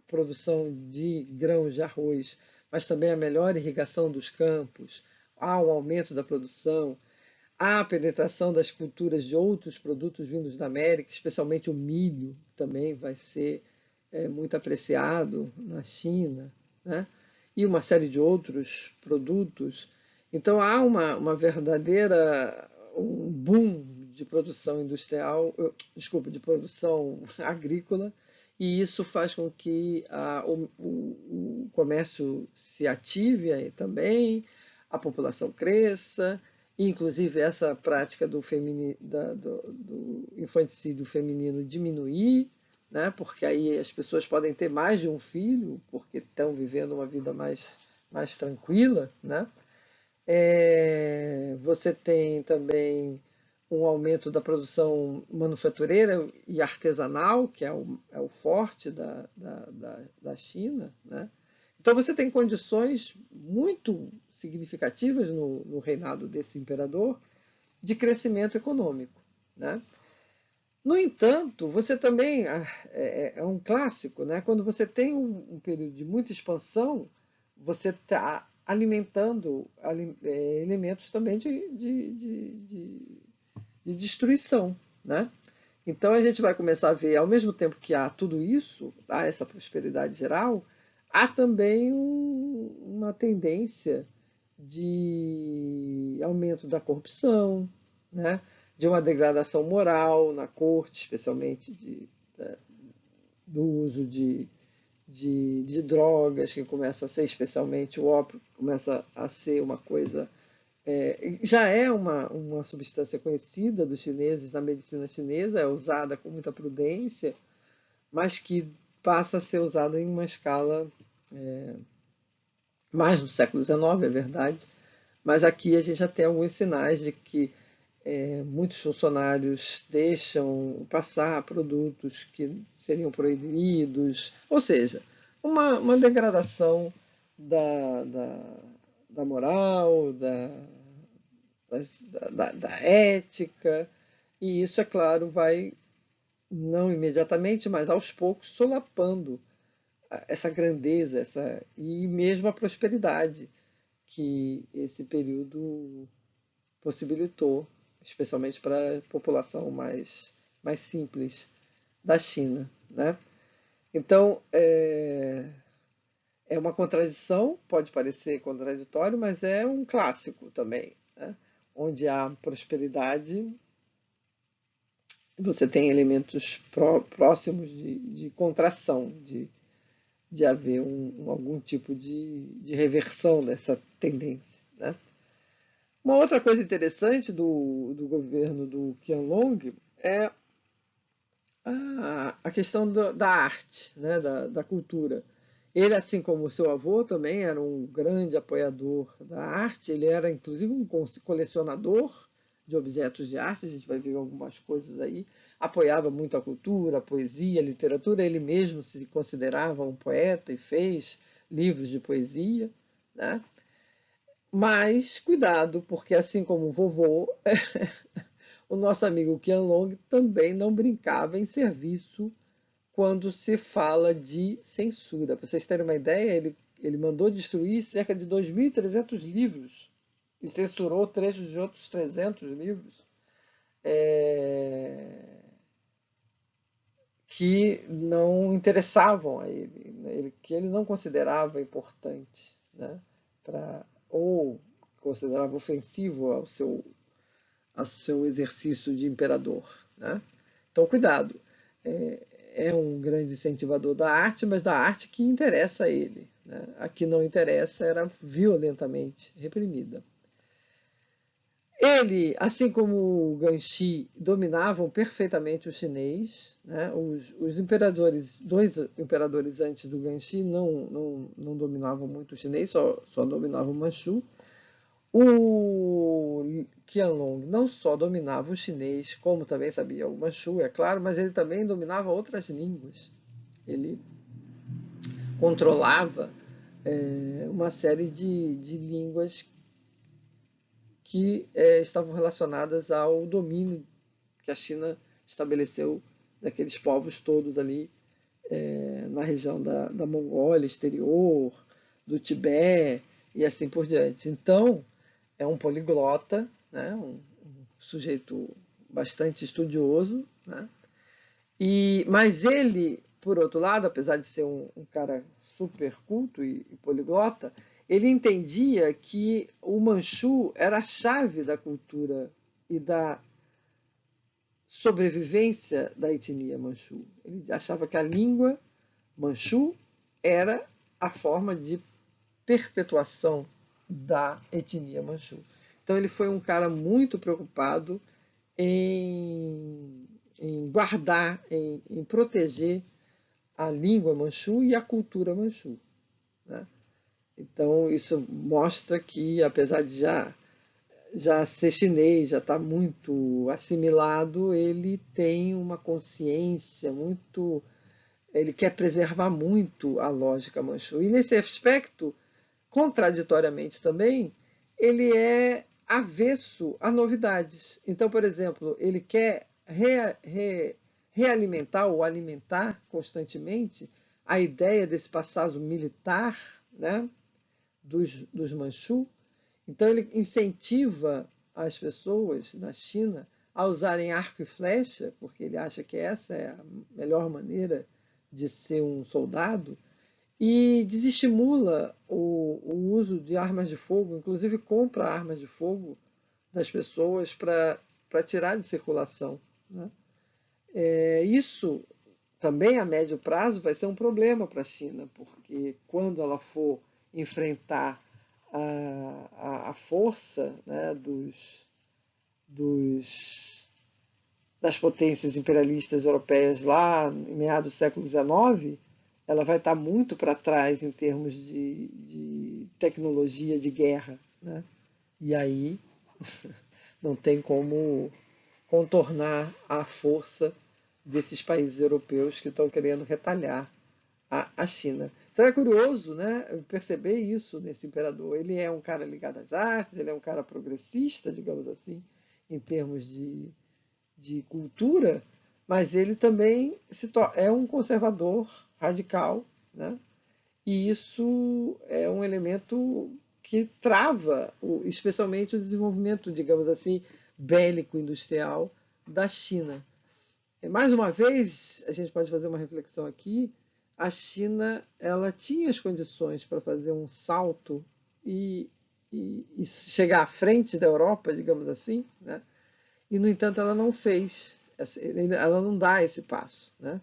produção de grãos de arroz, mas também a melhor irrigação dos campos, há um aumento da produção, há a penetração das culturas de outros produtos vindos da América, especialmente o milho também vai ser muito apreciado na China, né? E uma série de outros produtos. Então há uma verdadeira um boom de produção industrial, desculpa, de produção agrícola, e isso faz com que o comércio se ative aí também, a população cresça, e inclusive essa prática do infanticídio feminino diminuir, né? Porque aí as pessoas podem ter mais de um filho, porque estão vivendo uma vida mais tranquila, né? Você tem também um aumento da produção manufatureira e artesanal, que é o forte da China, né? Então você tem condições muito significativas no reinado desse imperador de crescimento econômico, né? No entanto, você também é um clássico, né? Quando você tem um período de muita expansão, você está alimentando elementos também de destruição, né? Então a gente vai começar a ver, ao mesmo tempo que há tudo isso, há essa prosperidade geral, há também uma tendência de aumento da corrupção, né? De uma degradação moral na corte, especialmente do uso de drogas, que começa a ser, especialmente o ópio, começa a ser uma coisa. Já é uma substância conhecida dos chineses na medicina chinesa, é usada com muita prudência, mas que passa a ser usada em uma escala mais no século XIX, é verdade, mas aqui a gente já tem alguns sinais de que muitos funcionários deixam passar produtos que seriam proibidos, ou seja, uma degradação da moral, da ética, e isso, é claro, vai, não imediatamente, mas aos poucos, solapando essa grandeza, e mesmo a prosperidade que esse período possibilitou, especialmente para a população mais simples da China, né? Então, é uma contradição, pode parecer contraditório, mas é um clássico também, né? Onde há prosperidade, você tem elementos próximos de contração, de haver algum tipo de reversão dessa tendência, né? Uma outra coisa interessante do governo do Qianlong é a questão da arte, né, da cultura. Ele, assim como o seu avô, também era um grande apoiador da arte. Ele era, inclusive, um colecionador de objetos de arte. A gente vai ver algumas coisas aí. Apoiava muito a cultura, a poesia, a literatura. Ele mesmo se considerava um poeta e fez livros de poesia, né? Mas cuidado, porque assim como o vovô, o nosso amigo Qianlong também não brincava em serviço quando se fala de censura. Para vocês terem uma ideia, ele mandou destruir cerca de 2.300 livros e censurou trechos de outros 300 livros que não interessavam a ele, né? Que ele não considerava importante, né? Ou considerava ofensivo ao seu exercício de imperador, né? Então, cuidado. É um grande incentivador da arte, mas da arte que interessa a ele, né? A que não interessa era violentamente reprimida. Ele, assim como o Ganxi, dominavam perfeitamente o chinês, né? Os imperadores, dois imperadores antes do Ganxi não dominavam muito o chinês, só dominavam o Manchu. O Qianlong não só dominava o chinês, como também sabia o Manchu, é claro, mas ele também dominava outras línguas. Ele controlava uma série de línguas que estavam relacionadas ao domínio que a China estabeleceu daqueles povos todos ali na região da Mongólia exterior, do Tibete e assim por diante. Então, é um poliglota, né? Um sujeito bastante estudioso, né? Mas ele, por outro lado, apesar de ser um cara super culto e poliglota, ele entendia que o Manchu era a chave da cultura e da sobrevivência da etnia Manchu. Ele achava que a língua Manchu era a forma de perpetuação da etnia Manchu. Então ele foi um cara muito preocupado em guardar, em proteger a língua Manchu e a cultura Manchu, né? Então isso mostra que, apesar de já ser chinês, já estar muito assimilado, ele tem uma consciência muito, ele quer preservar muito a lógica Manchu. E nesse aspecto, contraditoriamente também, ele é avesso a novidades. Então, por exemplo, ele quer realimentar ou alimentar constantemente a ideia desse passado militar, né, dos Manchu. Então, ele incentiva as pessoas na China a usarem arco e flecha, porque ele acha que essa é a melhor maneira de ser um soldado, e desestimula o uso de armas de fogo, inclusive compra armas de fogo das pessoas para tirar de circulação, né? Isso também a médio prazo vai ser um problema para a China, porque quando ela for enfrentar a força, né, das potências imperialistas europeias lá em meados do século XIX, ela vai estar muito para trás em termos de tecnologia de guerra, né? E aí Não tem como contornar a força desses países europeus que estão querendo retalhar a China. Então é curioso, né, perceber isso nesse imperador. Ele é um cara ligado às artes, ele é um cara progressista, digamos assim, em termos de cultura, mas ele também é um conservador radical, né? E isso é um elemento que trava, especialmente o desenvolvimento, digamos assim, bélico-industrial da China. Mais uma vez, a gente pode fazer uma reflexão aqui. A China, ela tinha as condições para fazer um salto e, e chegar à frente da Europa, digamos assim, né? E, no entanto, ela não fez, ela não dá esse passo, né?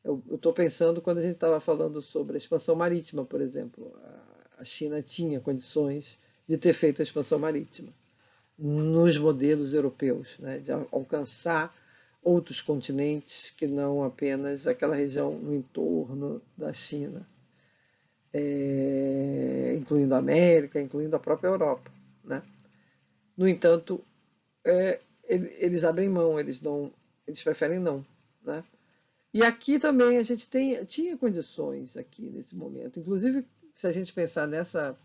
Eu estou pensando quando a gente estava falando sobre a expansão marítima, por exemplo. A China tinha condições de ter feito a expansão marítima nos modelos europeus, né, de alcançar outros continentes que não apenas aquela região no entorno da China, incluindo a América, incluindo a própria Europa, né? No entanto, eles abrem mão, eles preferem não, né? E aqui também a gente tinha condições aqui nesse momento, inclusive se a gente pensar nessa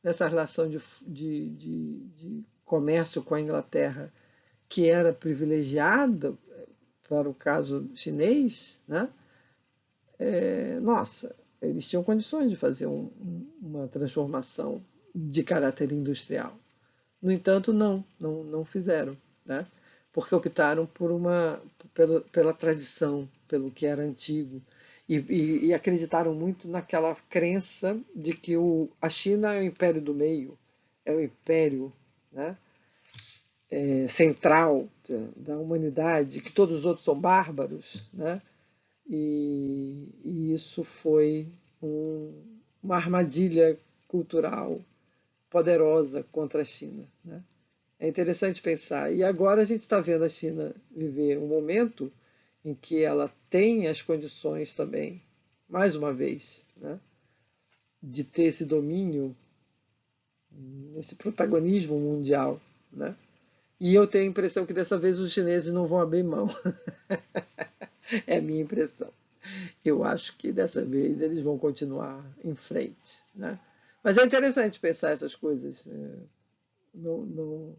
relação de comércio com a Inglaterra, que era privilegiada para o caso chinês, né? Nossa, eles tinham condições de fazer uma transformação de caráter industrial. No entanto, não fizeram, né? Porque optaram pela tradição, pelo que era antigo, e acreditaram muito naquela crença de que a China é o império do meio, é o império, né, central da humanidade, que todos os outros são bárbaros, né? E isso foi uma armadilha cultural poderosa contra a China, né? É interessante pensar. E agora a gente está vendo a China viver um momento em que ela tem as condições também, mais uma vez, né, de ter esse domínio, esse protagonismo mundial, né? E eu tenho a impressão que dessa vez os chineses não vão abrir mão. É a minha impressão. Eu acho que dessa vez eles vão continuar em frente, né? Mas é interessante pensar essas coisas. Não,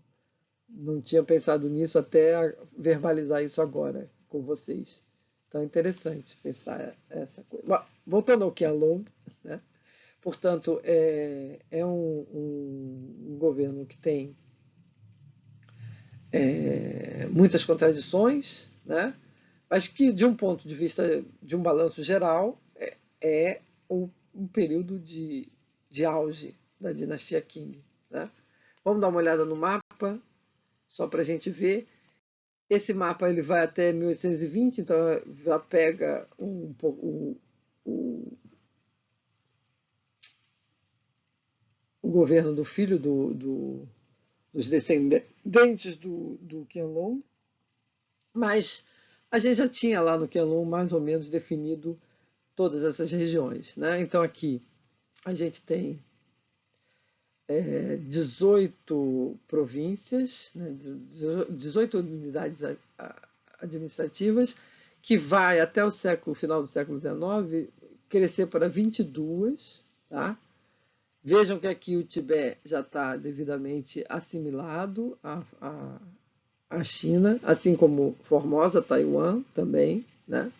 não tinha pensado nisso até verbalizar isso agora com vocês. Então é interessante pensar essa coisa. Bom, voltando ao Qianlong, né? Portanto, é um governo que tem muitas contradições, né? Mas que, de um ponto de vista de um balanço geral, é um período de auge da dinastia Qing, né? Vamos dar uma olhada no mapa, só para a gente ver. Esse mapa ele vai até 1820, então já pega o, o governo do filho dos descendentes do Qianlong, mas a gente já tinha lá no Qianlong mais ou menos definido todas essas regiões, né? Então aqui a gente tem 18 províncias, né, 18 unidades administrativas, que vai até o final do século XIX crescer para 22, tá? Vejam que aqui o Tibete já está devidamente assimilado à China, assim como Formosa, Taiwan também, né?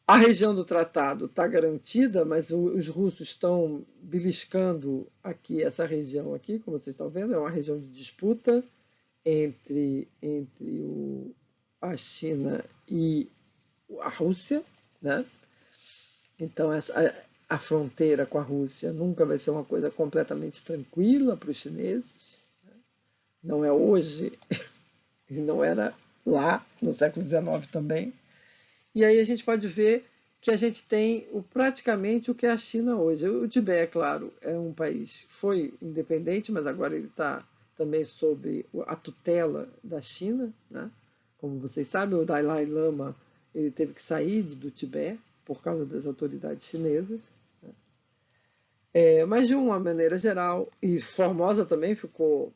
A região do tratado está garantida, mas os russos estão beliscando aqui essa região aqui, como vocês estão vendo, é uma região de disputa entre a China e a Rússia, né? Então a fronteira com a Rússia nunca vai ser uma coisa completamente tranquila para os chineses. Não é hoje e não era lá no século XIX também. E aí a gente pode ver que a gente tem praticamente o que é a China hoje. O Tibete, é claro, é um país que foi independente, mas agora ele está também sob a tutela da China, né? Como vocês sabem, o Dalai Lama ele teve que sair do Tibete por causa das autoridades chinesas. Mas de uma maneira geral, e Formosa também ficou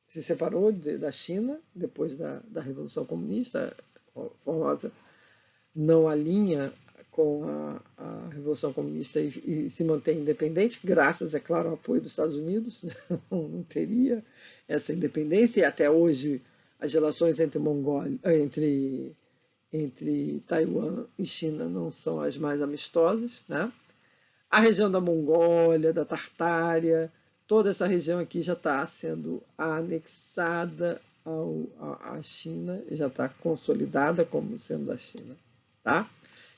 se separou da China depois da Revolução Comunista, a famosa não alinha com a Revolução Comunista e se mantém independente, graças, é claro, ao apoio dos Estados Unidos, não teria essa independência, e até hoje as relações entre Taiwan e China não são as mais amistosas, né? A região da Mongólia, da Tartária, toda essa região aqui já está sendo anexada à China, já está consolidada como sendo da China, tá?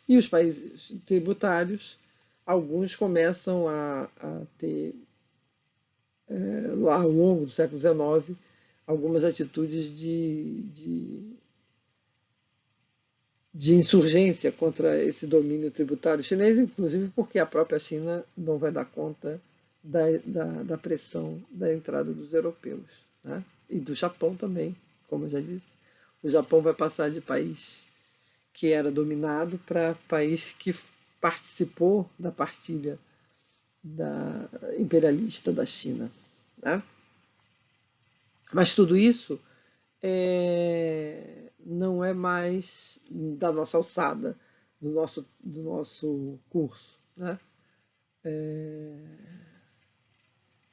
E os países tributários, alguns começam a ter, ao longo do século XIX, algumas atitudes de insurgência contra esse domínio tributário chinês, inclusive porque a própria China não vai dar conta da pressão da entrada dos europeus, né? E do Japão também, como eu já disse. O Japão vai passar de país que era dominado para país que participou da partilha imperialista da China, né? Mas tudo isso não é mais da nossa alçada, do nosso curso, né?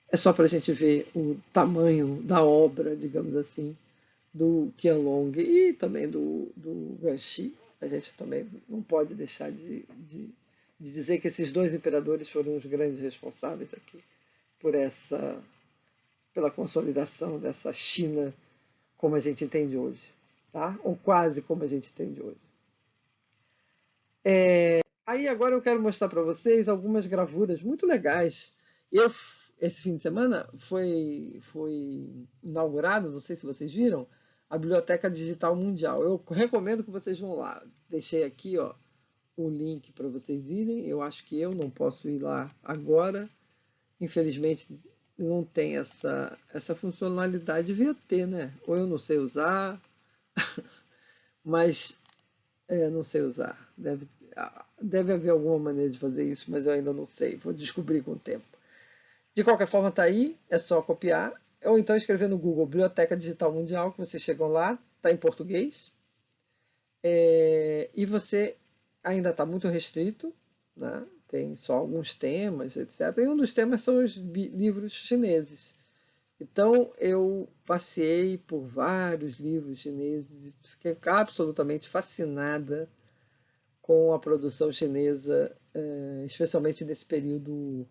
É só para a gente ver o tamanho da obra, digamos assim, do Qianlong e também do Guanxi. A gente também não pode deixar de dizer que esses dois imperadores foram os grandes responsáveis aqui por pela consolidação dessa China como a gente entende hoje, tá? Ou quase como a gente entende hoje. Aí agora eu quero mostrar para vocês algumas gravuras muito legais. Esse fim de semana foi inaugurado, não sei se vocês viram, a Biblioteca Digital Mundial. Eu recomendo que vocês vão lá. Deixei aqui, ó, o link para vocês irem. Eu acho que eu não posso ir lá agora. Infelizmente não tem essa funcionalidade, devia ter, né? Ou eu não sei usar, mas não sei usar. Deve haver alguma maneira de fazer isso, mas eu ainda não sei. Vou descobrir com o tempo. De qualquer forma, está aí, é só copiar. Ou então escrever no Google Biblioteca Digital Mundial, que vocês chegam lá, está em português. E você ainda está muito restrito, né? Tem só alguns temas, etc. E um dos temas são os livros chineses. Então eu passei por vários livros chineses e fiquei absolutamente fascinada com a produção chinesa, especialmente nesse período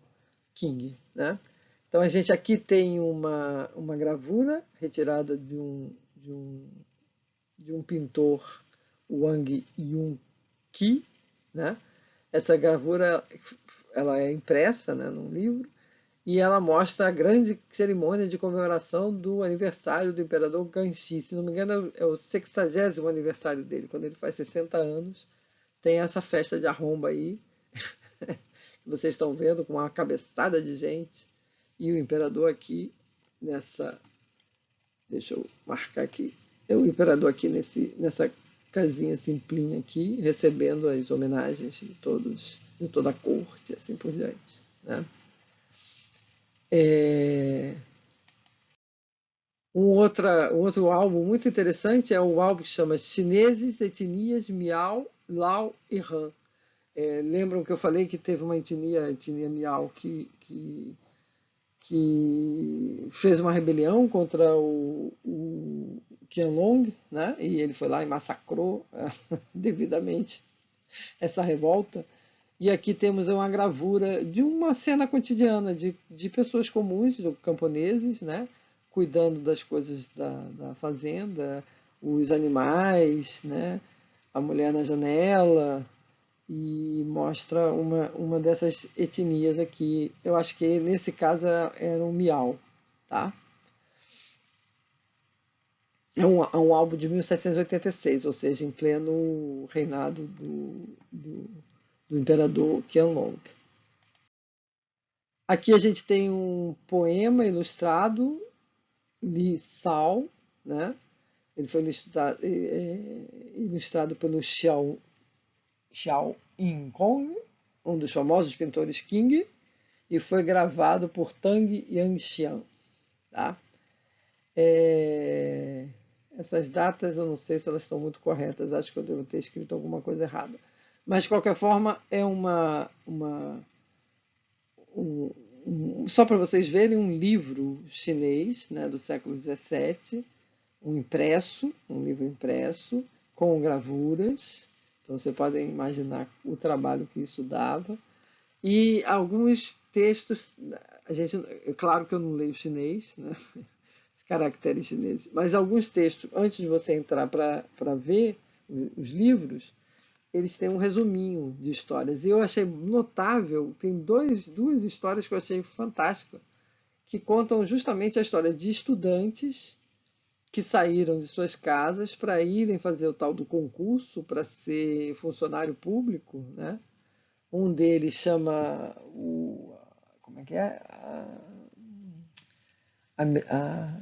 Qing, né? Então a gente aqui tem uma gravura retirada de um pintor, Wang Yunqi, né? Essa gravura ela é impressa, né, num livro e ela mostra a grande cerimônia de comemoração do aniversário do imperador Ganxi. Se não me engano, é o 60º aniversário dele, quando ele faz 60 anos. Tem essa festa de arromba aí, que vocês estão vendo, com uma cabeçada de gente. E o imperador aqui, nessa. Deixa eu marcar aqui. É o imperador aqui nessa casinha simplinha aqui, recebendo as homenagens de toda a corte, assim por diante, né? Um outro álbum muito interessante é o álbum que chama Chineses, Etnias, Miao, Lao e Han. Lembram que eu falei que teve uma etnia, a etnia Miao, que fez uma rebelião contra o Qianlong, né? E ele foi lá e massacrou devidamente essa revolta. E aqui temos uma gravura de uma cena cotidiana de pessoas comuns, de camponeses, né? Cuidando das coisas da fazenda, os animais, né? A mulher na janela, e mostra uma dessas etnias aqui. Eu acho que nesse caso era um Miau, tá? É um álbum de 1786, ou seja, em pleno reinado do imperador Qianlong. Aqui a gente tem um poema ilustrado, Li Sao, né? Ele foi ilustrado pelo Xiao Yingkong, um dos famosos pintores Qing, e foi gravado por Tang Yanxian, tá? É, essas datas eu não sei se elas estão muito corretas, acho que eu devo ter escrito alguma coisa errada. Mas, de qualquer forma, é um, só para vocês verem, um livro chinês, né, do século XVII, um livro impresso, com gravuras. Então, você podem imaginar o trabalho que isso dava. E alguns textos, a gente, é claro que eu não leio chinês, né? Os caracteres chineses, mas alguns textos, antes de você entrar para ver os livros, eles têm um resuminho de histórias. E eu achei notável, tem duas histórias que eu achei fantásticas, que contam justamente a história de estudantes que saíram de suas casas para irem fazer o tal do concurso para ser funcionário público, né? Um deles chama o. Como é que é? A,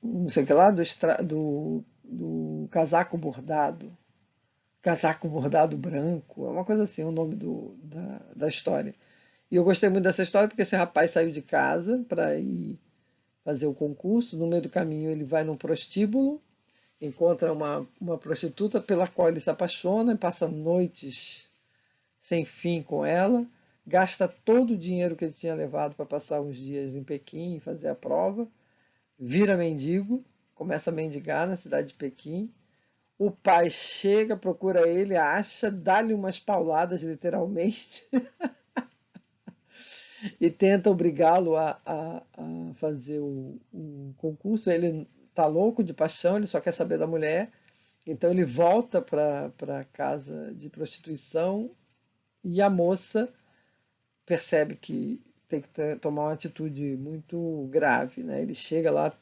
não sei o que lá, do casaco bordado branco, é uma coisa assim, o nome da história. E eu gostei muito dessa história porque esse rapaz saiu de casa para ir fazer o concurso, no meio do caminho ele vai num prostíbulo, encontra uma prostituta pela qual ele se apaixona, e passa noites sem fim com ela, gasta todo o dinheiro que ele tinha levado para passar uns dias em Pequim e fazer a prova, vira mendigo, começa a mendigar na cidade de Pequim. O pai chega, procura ele, acha, dá-lhe umas pauladas, literalmente, e tenta obrigá-lo a fazer o concurso. Ele tá louco de paixão, ele só quer saber da mulher. Então ele volta para a casa de prostituição e a moça percebe que tem que tomar uma atitude muito grave, né? Ele chega lá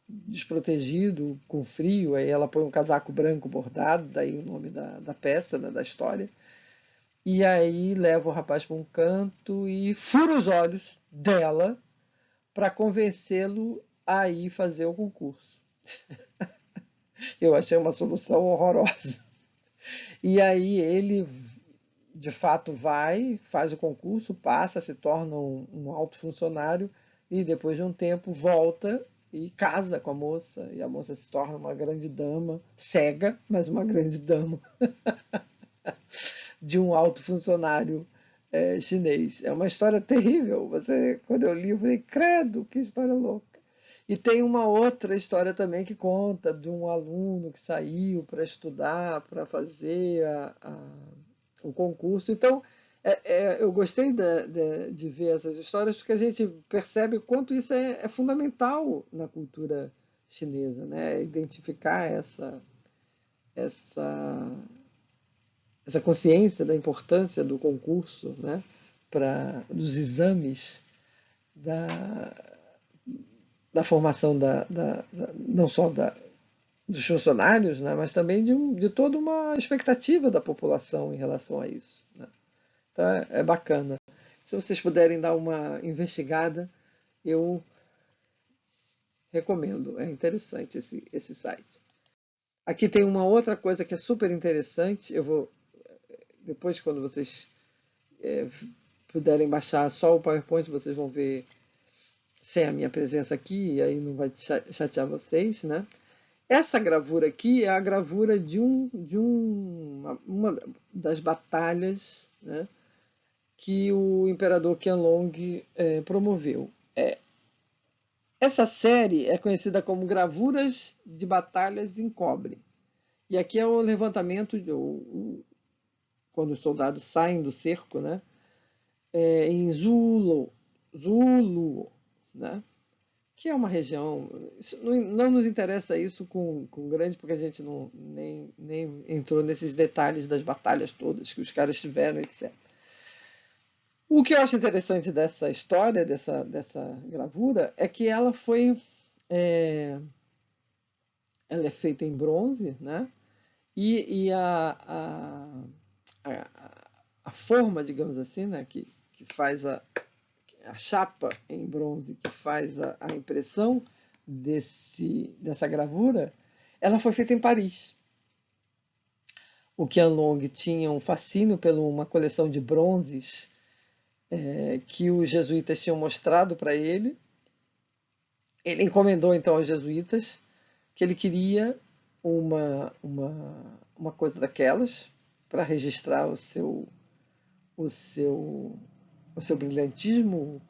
desprotegido, com frio, aí ela põe um casaco branco bordado, daí o nome da peça, né, da história, e aí leva o rapaz para um canto e fura os olhos dela para convencê-lo a ir fazer o concurso. Eu achei uma solução horrorosa. E aí ele, de fato, vai, faz o concurso, passa, se torna um alto funcionário e depois de um tempo volta e casa com a moça. E a moça se torna uma grande dama, cega, mas uma grande dama de um alto funcionário chinês. É uma história terrível. Quando eu li, eu falei, credo, que história louca. E tem uma outra história também que conta de um aluno que saiu para estudar, para fazer o concurso. Então, eu gostei de ver essas histórias porque a gente percebe o quanto isso é fundamental na cultura chinesa, né? Identificar essa, essa consciência da importância do concurso, né? Dos exames, da, da formação não só dos funcionários, né, mas também de toda uma expectativa da população em relação a isso, né? Então é bacana. Se vocês puderem dar uma investigada, eu recomendo. É interessante esse site. Aqui tem uma outra coisa que é super interessante. Eu vou, depois, quando vocês é, puderem baixar só o PowerPoint, vocês vão ver sem a minha presença aqui, e aí não vai chatear vocês, né? Essa gravura aqui é a gravura uma das batalhas, né, que o imperador Qianlong promoveu. Essa série é conhecida como Gravuras de Batalhas em Cobre. E aqui é o levantamento, quando os soldados saem do cerco, né, em Zulu, né? Que é uma região. Não nos interessa isso com grande, porque a gente nem entrou nesses detalhes das batalhas todas que os caras tiveram, etc. O que eu acho interessante dessa história, dessa gravura, é que é, ela é feita em bronze, né? E a forma, digamos assim, né, que faz a chapa em bronze que faz a impressão dessa gravura, ela foi feita em Paris. O Qianlong tinha um fascínio por uma coleção de bronzes que os jesuítas tinham mostrado para ele, Ele encomendou então aos jesuítas que ele queria uma coisa daquelas para registrar o seu, o seu brilhantismo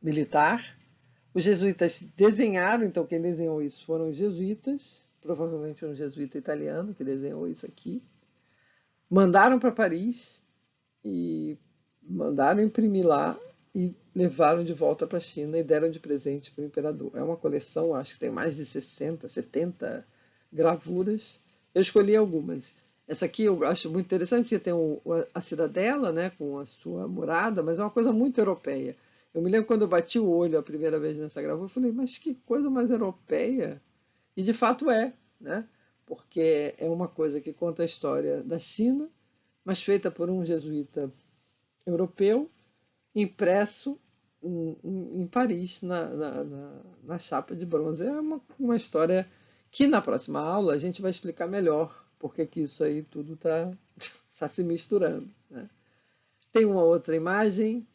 militar. Os jesuítas desenharam, então quem desenhou isso foram os jesuítas, provavelmente um jesuíta italiano que desenhou isso aqui. Mandaram para Paris e mandaram imprimir lá e levaram de volta para a China e deram de presente para o imperador. É uma coleção, acho que tem mais de 60, 70 gravuras. Eu escolhi algumas. Essa aqui eu acho muito interessante, porque tem a cidadela, né, com a sua morada, mas é uma coisa muito europeia. Eu me lembro quando eu bati o olho a primeira vez nessa gravura, eu falei, mas que coisa mais europeia! E de fato é, né? Porque é uma coisa que conta a história da China, mas feita por um jesuíta europeu, impresso em Paris, na chapa de bronze. É uma história que na próxima aula a gente vai explicar melhor porque que isso aí tudo está tá se misturando. Né? Tem uma outra imagem,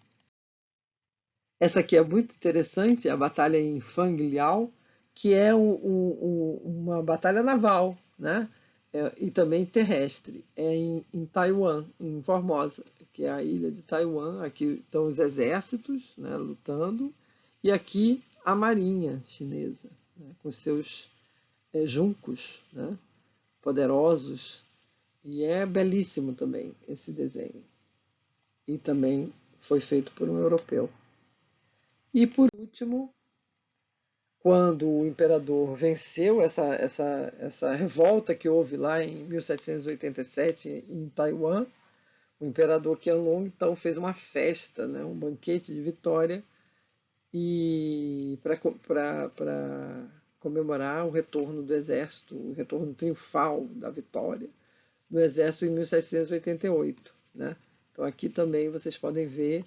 essa aqui é muito interessante, a batalha em Fang Liao, que é uma batalha naval, né? E também terrestre. É em Taiwan, em Formosa, que é a ilha de Taiwan. Aqui estão os exércitos, né, lutando, e aqui a marinha chinesa, né, com seus juncos, né, poderosos. E é belíssimo também esse desenho. E também foi feito por um europeu. E por último, quando o imperador venceu essa revolta que houve lá em 1787 em Taiwan, o imperador Qianlong então fez uma festa, né, um banquete de vitória e para comemorar o retorno do exército, o retorno triunfal da vitória do exército em 1788, né? Então aqui também vocês podem ver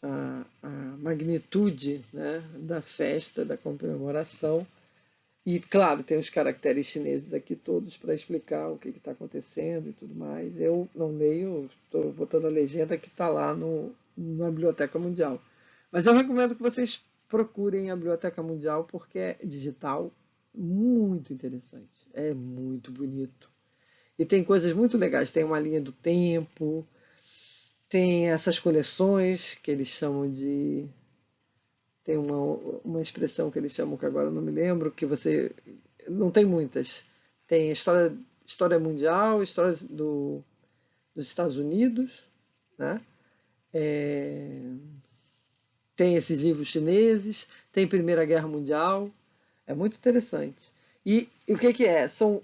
a magnitude, né, da festa, da comemoração. E, claro, tem os caracteres chineses aqui todos para explicar o que está acontecendo e tudo mais. Eu não leio, estou botando a legenda que está lá na Biblioteca Mundial. Mas eu recomendo que vocês procurem a Biblioteca Mundial porque é digital, muito interessante. É muito bonito. E tem coisas muito legais. Tem uma linha do tempo, tem essas coleções que eles chamam de. Tem uma expressão que eles chamam, que agora eu não me lembro, que você. Não tem muitas. Tem história mundial, história dos Estados Unidos, né? É, tem esses livros chineses, tem Primeira Guerra Mundial. É muito interessante. E o que, que é? São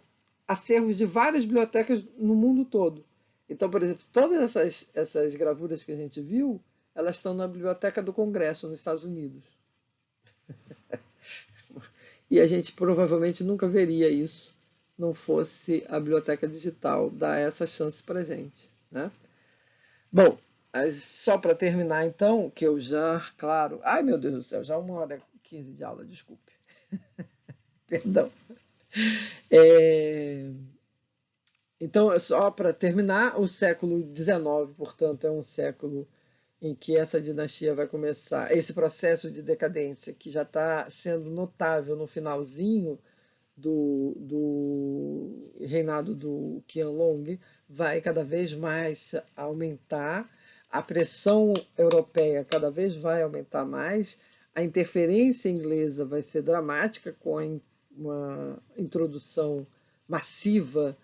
acervos de várias bibliotecas no mundo todo. Então, por exemplo, todas essas gravuras que a gente viu, elas estão na Biblioteca do Congresso, nos Estados Unidos. E a gente provavelmente nunca veria isso não fosse a biblioteca digital dar essa chance para gente, né? Bom, só para terminar então, que eu já, claro, ai meu Deus do céu, já 1h15 de aula, desculpe, perdão. É, então, só para terminar, o século XIX, portanto, é um século em que essa dinastia vai começar, esse processo de decadência que já está sendo notável no finalzinho do reinado do Qianlong, vai cada vez mais aumentar, a pressão europeia cada vez vai aumentar mais, a interferência inglesa vai ser dramática com uma introdução massiva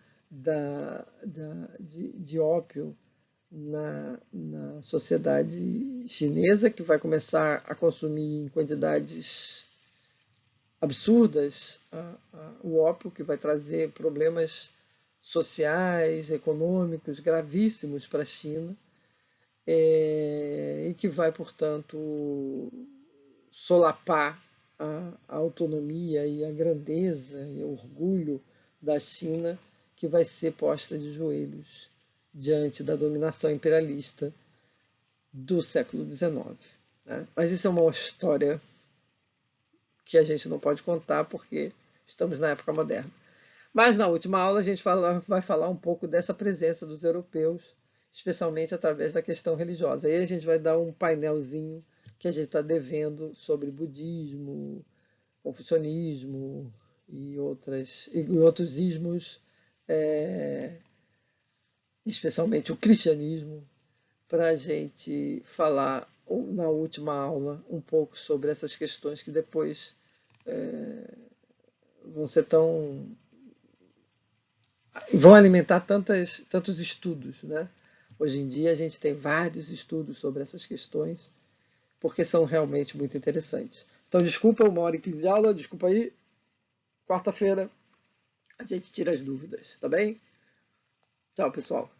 de ópio na sociedade chinesa, que vai começar a consumir em quantidades absurdas o ópio, que vai trazer problemas sociais, econômicos gravíssimos para a China, e que vai, portanto, solapar a autonomia e a grandeza e o orgulho da China, que vai ser posta de joelhos diante da dominação imperialista do século XIX. Né? Mas isso é uma história que a gente não pode contar porque estamos na época moderna. Mas na última aula a gente vai falar um pouco dessa presença dos europeus, especialmente através da questão religiosa. Aí a gente vai dar um painelzinho que a gente está devendo sobre budismo, confucionismo e outros ismos, especialmente o cristianismo, para a gente falar na última aula um pouco sobre essas questões que depois vão ser vão alimentar tantos estudos, né? Hoje em dia a gente tem vários estudos sobre essas questões, porque são realmente muito interessantes. Então, desculpa, 1h15 de aula, desculpa aí. Quarta-feira a gente tira as dúvidas, tá bem? Tchau, pessoal.